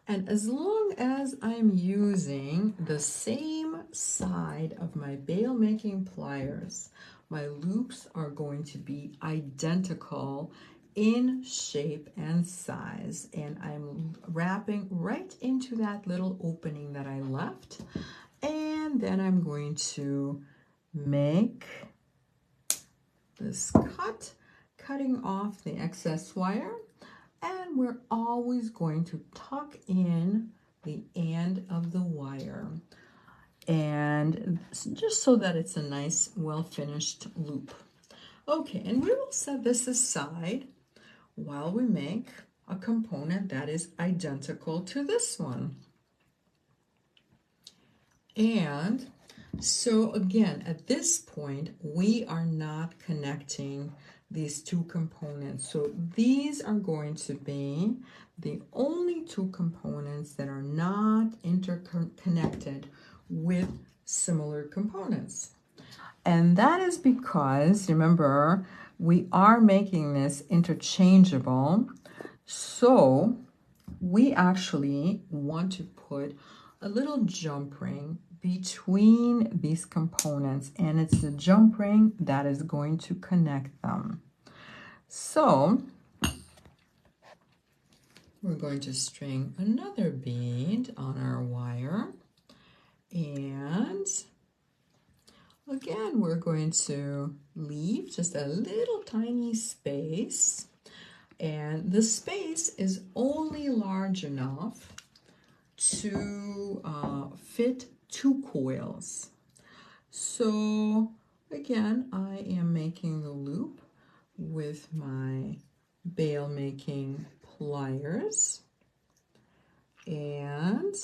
and as long as I'm using the same side of my bail making pliers, my loops are going to be identical in shape and size. And I'm wrapping right into that little opening that I left, and then I'm going to make this cutting off the excess wire. And we're always going to tuck in the end of the wire, and just so that it's a nice, well-finished loop. Okay, and we will set this aside while we make a component that is identical to this one. And so again, at this point, we are not connecting these two components. So these are going to be the only two components that are not interconnected with similar components. And that is because, remember, we are making this interchangeable. So we actually want to put a little jump ring between these components, and it's the jump ring that is going to connect them. So we're going to string another bead on our wire, and again we're going to leave just a little tiny space, and the space is only large enough to fit 2 coils. So again, I am making the loop with my bail making pliers, and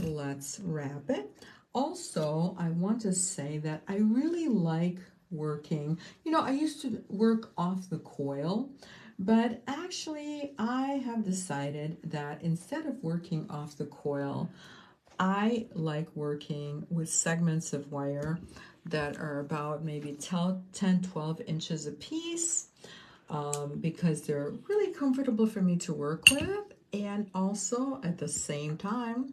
let's wrap it. Also, I want to say that I really like working, I used to work off the coil, but actually I have decided that instead of working off the coil, I like working with segments of wire that are about maybe 10, 12 inches a piece, because they're really comfortable for me to work with. And also at the same time,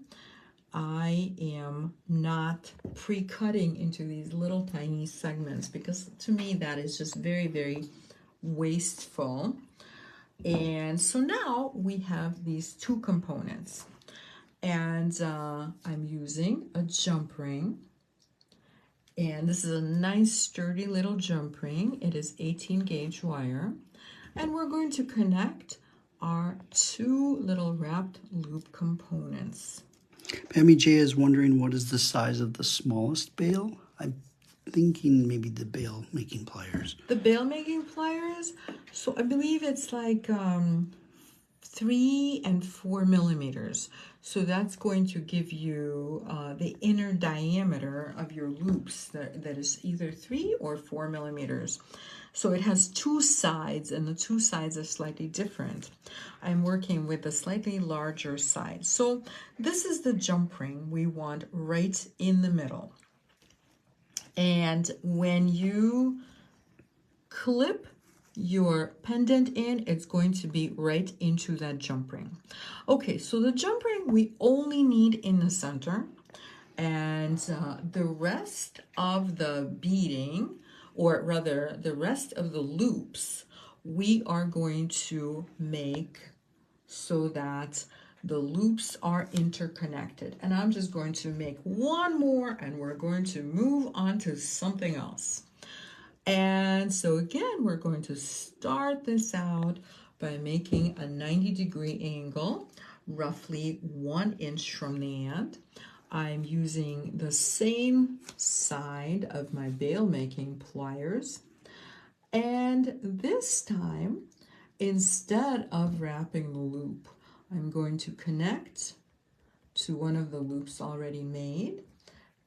I am not pre-cutting into these little tiny segments, because to me that is just very, very wasteful. And so now we have these two components, and I'm using a jump ring, and this is a nice sturdy little jump ring. It is 18 gauge wire, and we're going to connect our two little wrapped loop components. Pammy J is wondering what is the size of the smallest bail. I'm thinking maybe the bail making pliers. The bail making pliers, so I believe it's like 3 and 4 millimeters. So that's going to give you the inner diameter of your loops that is either 3 or 4 millimeters. So it has two sides, and the two sides are slightly different. I'm working with the slightly larger side. So this is the jump ring we want right in the middle. And when you clip your pendant in, it's going to be right into that jump ring. Okay, so the jump ring we only need in the center, and the rest of the beading, or rather the rest of the loops, we are going to make so that the loops are interconnected. And I'm just going to make one more, and we're going to move on to something else. And so again, we're going to start this out by making a 90-degree angle, roughly 1 inch from the end. I'm using the same side of my bail making pliers. And this time, instead of wrapping the loop, I'm going to connect to one of the loops already made,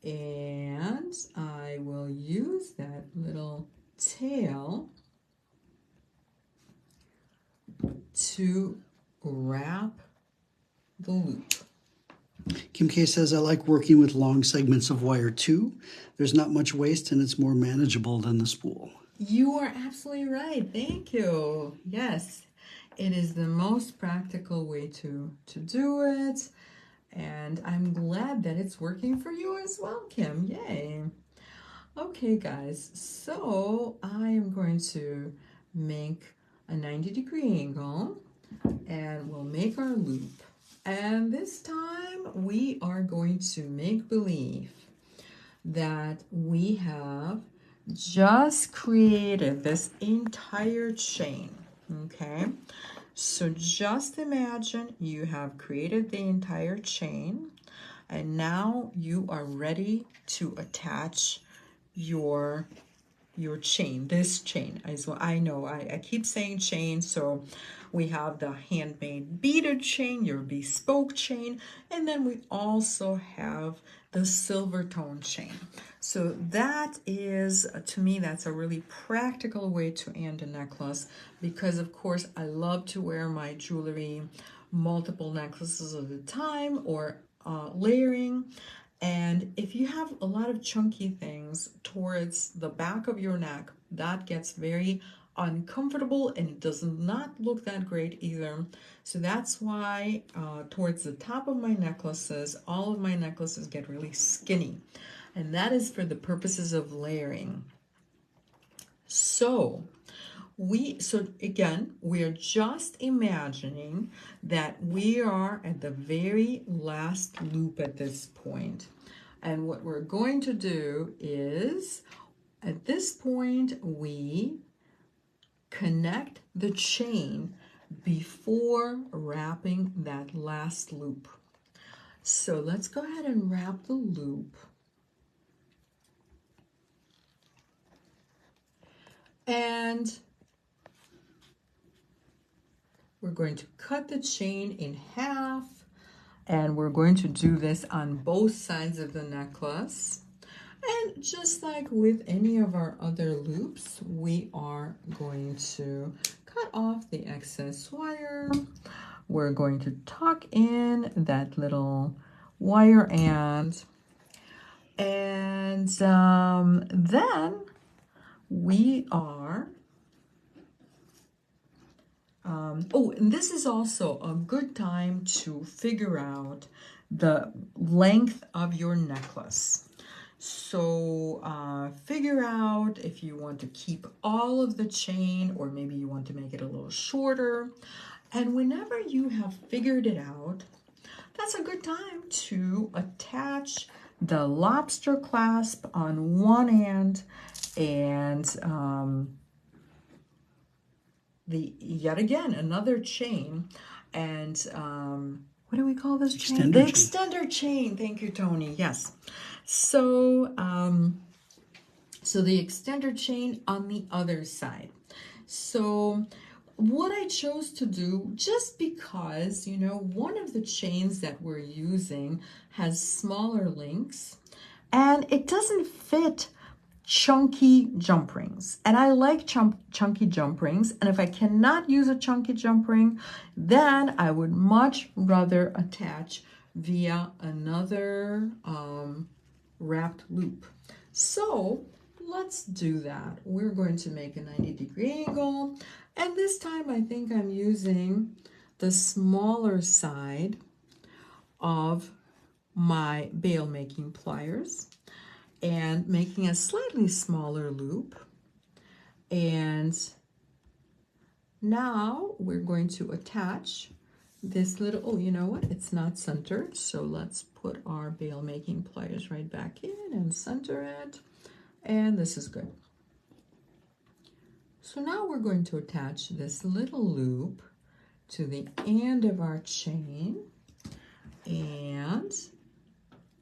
and I will use that little tail to wrap the loop. Kim K says, I like working with long segments of wire too. There's not much waste and it's more manageable than the spool. You are absolutely right. Thank you. Yes, it is the most practical way to do it. And I'm glad that it's working for you as well, Kim. Yay. Okay, guys, so I am going to make a 90-degree angle, and we'll make our loop. And this time we are going to make believe that we have just created this entire chain, okay? So just imagine you have created the entire chain, and now you are ready to attach your your chain, this chain is what I know. I keep saying chain, so we have the handmade beaded chain, your bespoke chain, and then we also have the silver tone chain. So that is, to me, that's a really practical way to end a necklace, because of course I love to wear my jewelry multiple necklaces at a time, or layering. And if you have a lot of chunky things towards the back of your neck, that gets very uncomfortable and it does not look that great either. So that's why towards the top of my necklaces, all of my necklaces get really skinny. And that is for the purposes of layering. So again, we are just imagining that we are at the very last loop at this point. And what we're going to do is, at this point, we connect the chain before wrapping that last loop. So let's go ahead and wrap the loop. And we're going to cut the chain in half, and we're going to do this on both sides of the necklace. And just like with any of our other loops, we are going to cut off the excess wire. We're going to tuck in that little wire end, and then we are oh, and this is also a good time to figure out the length of your necklace. So figure out if you want to keep all of the chain, or maybe you want to make it a little shorter. And whenever you have figured it out, that's a good time to attach the lobster clasp on one end and yet again another chain, and what do we call this chain? The extender chain. Thank you, Tony. Yes. So so the extender chain on the other side. So what I chose to do, just because, you know, one of the chains that we're using has smaller links and it doesn't fit chunky jump rings, and I like chunky jump rings, and if I cannot use a chunky jump ring, then I would much rather attach via another wrapped loop. So let's do that. We're going to make a 90-degree angle, and this time I think I'm using the smaller side of my bail making pliers and making a slightly smaller loop. And now we're going to attach this little, oh, you know what? It's not centered. So let's put our bail making pliers right back in and center it. And this is good. So now we're going to attach this little loop to the end of our chain, and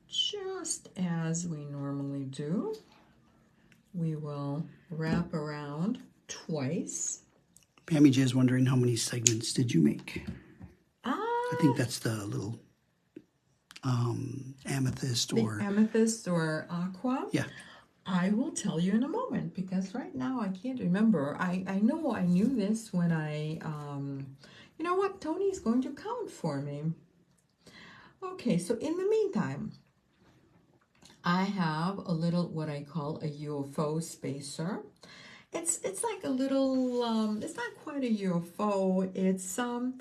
just as we normally do, we will wrap around twice. Pammy J is wondering, how many segments did you make? I think that's the little amethyst or... The amethyst or aqua? Yeah. I will tell you in a moment, because right now I can't remember. I know I knew this when I, you know what, Tony's going to count for me. Okay, so in the meantime, I have a little, what I call a UFO spacer. It's like a little, it's not quite a UFO, it's a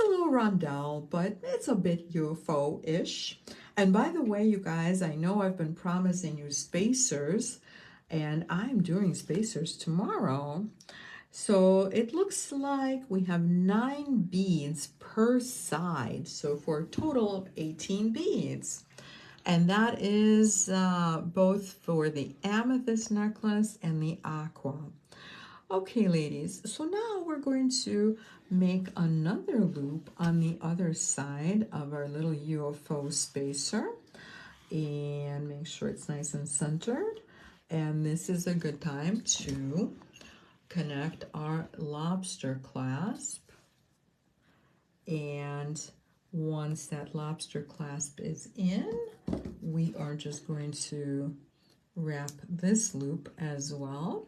little rondelle, but it's a bit UFO-ish. And by the way, you guys, I know I've been promising you spacers, and I'm doing spacers tomorrow. So it looks like we have 9 beads per side, so for a total of 18 beads. And that is both for the amethyst necklace and the aqua. Okay, ladies, so now we're going to make another loop on the other side of our little UFO spacer, and make sure it's nice and centered. And this is a good time to connect our lobster clasp. And once that lobster clasp is in, we are just going to wrap this loop as well.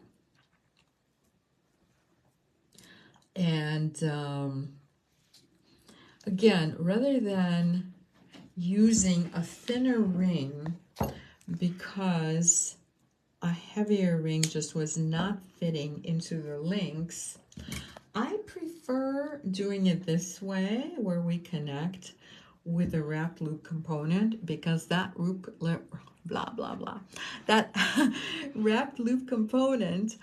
And again, rather than using a thinner ring because a heavier ring just was not fitting into the links, I prefer doing it this way where we connect with a wrap loop component, because that that wrapped loop component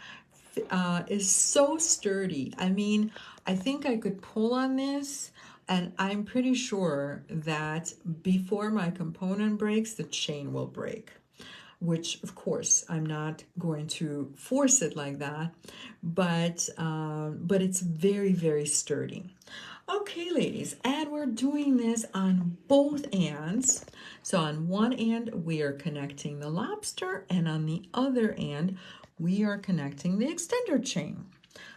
is so sturdy. I mean, I think I could pull on this, and I'm pretty sure that before my component breaks, the chain will break, which of course I'm not going to force it like that, but it's very, very sturdy. Okay, ladies, and we're doing this on both ends. So on one end, we are connecting the lobster, and on the other end, we are connecting the extender chain.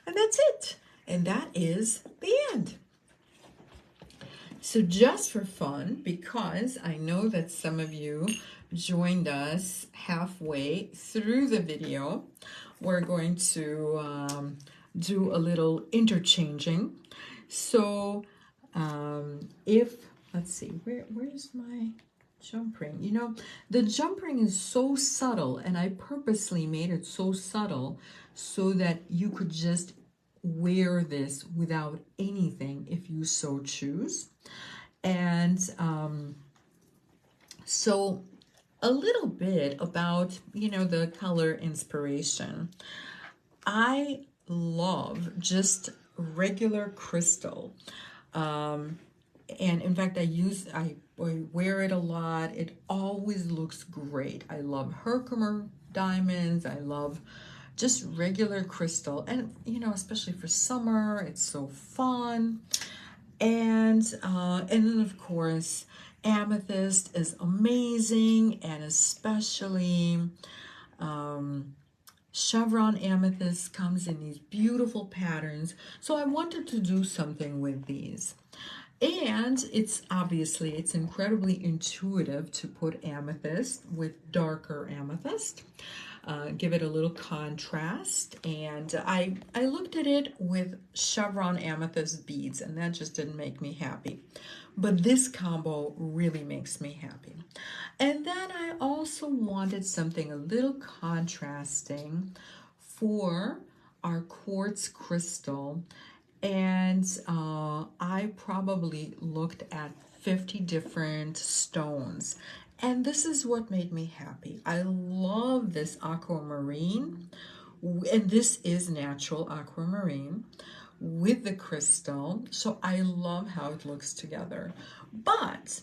And that's it. And that is the end. So just for fun, because I know that some of you joined us halfway through the video, we're going to do a little interchanging. So let's see, where's my jump ring? You know, the jump ring is so subtle, and I purposely made it so subtle so that you could just wear this without anything if you so choose. And so a little bit about, the color inspiration. I love just regular crystal. And in fact, I wear it a lot. It always looks great. I love Herkimer diamonds. I love just regular crystal. And, especially for summer, it's so fun. And then, of course, amethyst is amazing, and especially chevron amethyst comes in these beautiful patterns. So I wanted to do something with these. And it's incredibly intuitive to put amethyst with darker amethyst. Give it a little contrast. And I looked at it with chevron amethyst beads, and that just didn't make me happy. But this combo really makes me happy. And then I also wanted something a little contrasting for our quartz crystal. And I probably looked at 50 different stones. And this is what made me happy. I love this aquamarine. And this is natural aquamarine with the crystal. So I love how it looks together. But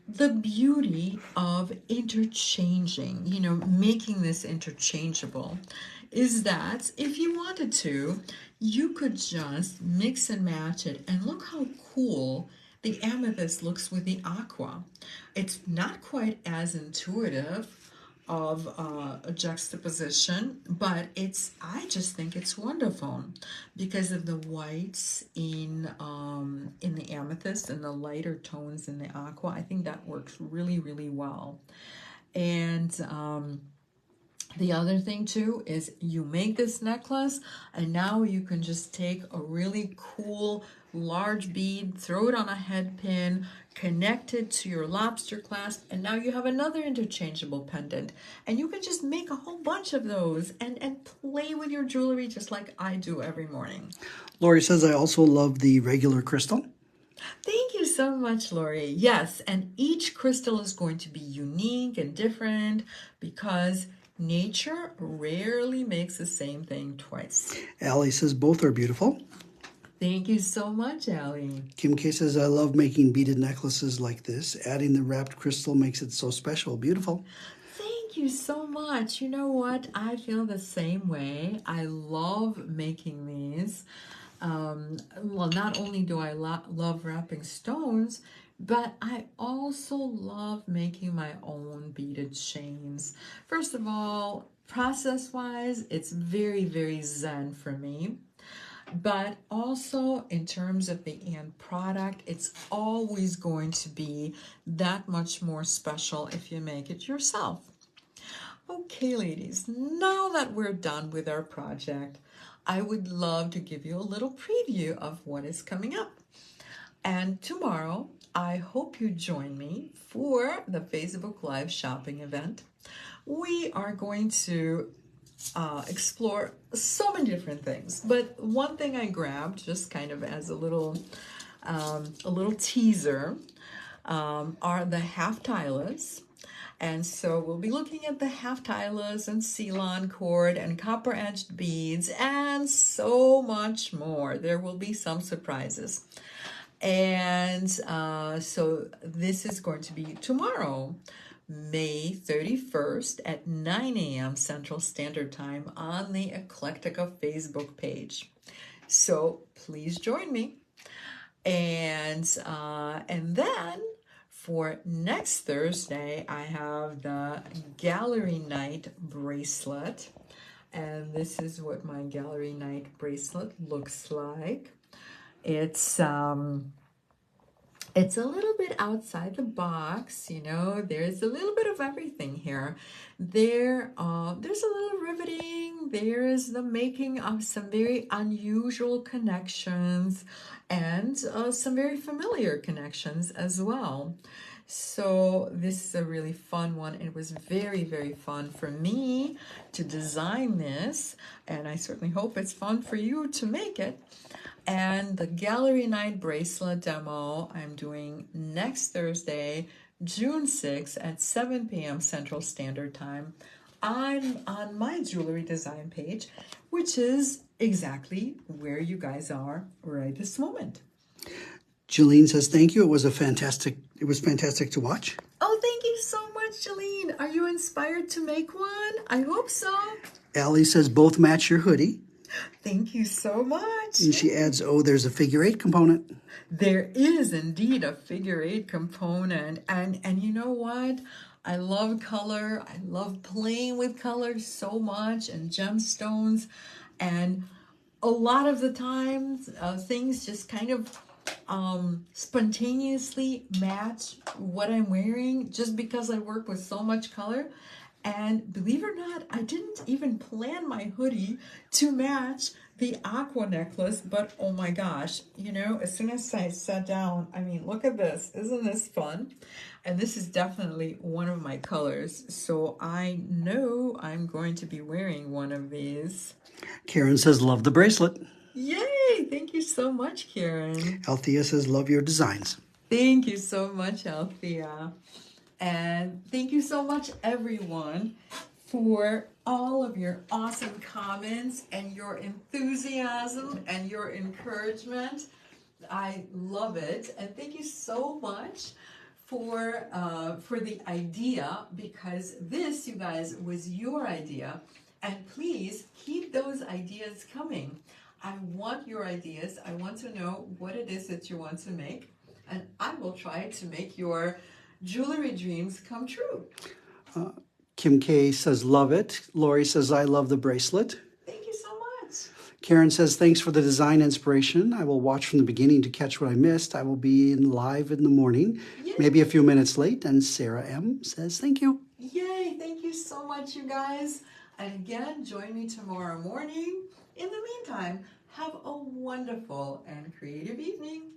the beauty of interchanging, making this interchangeable, is that if you wanted to, you could just mix and match it, and look how cool the amethyst looks with the aqua. It's not quite as intuitive of a juxtaposition, but I just think it's wonderful because of the whites in the amethyst and the lighter tones in the aqua. I think that works really, really well. And the other thing too is you make this necklace, and now you can just take a really cool large bead, throw it on a head pin, connect it to your lobster clasp, and now you have another interchangeable pendant. And you can just make a whole bunch of those and play with your jewelry just like I do every morning. Lori says, I also love the regular crystal. Thank you so much, Lori. Yes, and each crystal is going to be unique and different because nature rarely makes the same thing twice. Allie says both are beautiful. Thank you so much, Allie. Kim K says, I love making beaded necklaces like this. Adding the wrapped crystal makes it so special. Beautiful. Thank you so much. You know what? I feel the same way. I love making these. Well, not only do I love wrapping stones, but I also love making my own beaded chains. First of all, process-wise, it's very, very zen for me. But also in terms of the end product, it's always going to be that much more special if you make it yourself. Okay, ladies, now that we're done with our project, I would love to give you a little preview of what is coming up. And tomorrow, I hope you join me for the Facebook Live shopping event. We are going to explore so many different things, but one thing I grabbed just kind of as a little teaser are the half tilers. And so we'll be looking at the half tilers and Ceylon cord and copper edged beads and so much more. There will be some surprises. And so this is going to be tomorrow, May 31st at 9 a.m. Central Standard Time on the Eclectica Facebook page. So please join me. And then for next Thursday, I have the Gallery Night bracelet. And this is what my Gallery Night bracelet looks like. It's a little bit outside the box, you know, there's a little bit of everything here. There's a little riveting, there's the making of some very unusual connections and some very familiar connections as well. So this is a really fun one. It was very, very fun for me to design this, and I certainly hope it's fun for you to make it. And the Gallery Night bracelet demo I'm doing next Thursday, June 6th at 7 p.m. Central Standard Time. I'm on my jewelry design page, which is exactly where you guys are right this moment. Jolene says, thank you. It was fantastic to watch. Oh, thank you so much, Jolene. Are you inspired to make one? I hope so. Allie says, both match your hoodie. Thank you so much. And she adds, oh, there's a figure 8 component. There is indeed a figure 8 component. And you know what? I love color. I love playing with color so much and gemstones. And a lot of the times, things just kind of spontaneously match what I'm wearing just because I work with so much color. And believe it or not, I didn't even plan my hoodie to match the aqua necklace, but oh my gosh, you know, as soon as I sat down, I mean, look at this. Isn't this fun? And this is definitely one of my colors, so I know I'm going to be wearing one of these. Karen says, love the bracelet. Yay! Thank you so much, Karen. Althea says, love your designs. Thank you so much, Althea. And thank you so much, everyone, for all of your awesome comments and your enthusiasm and your encouragement. I love it. And thank you so much for the idea, because this, you guys, was your idea. And please keep those ideas coming. I want your ideas. I want to know what it is that you want to make. And I will try to make your jewelry dreams come true. Kim K says, love it. Lori says, I love the bracelet. Thank you so much. Karen says, thanks for the design inspiration. I will watch from the beginning to catch what I missed. I will be live in the morning, maybe a few minutes late. And Sarah M says, thank you. Yay, thank you so much, you guys. And again, join me tomorrow morning. In the meantime, have a wonderful and creative evening.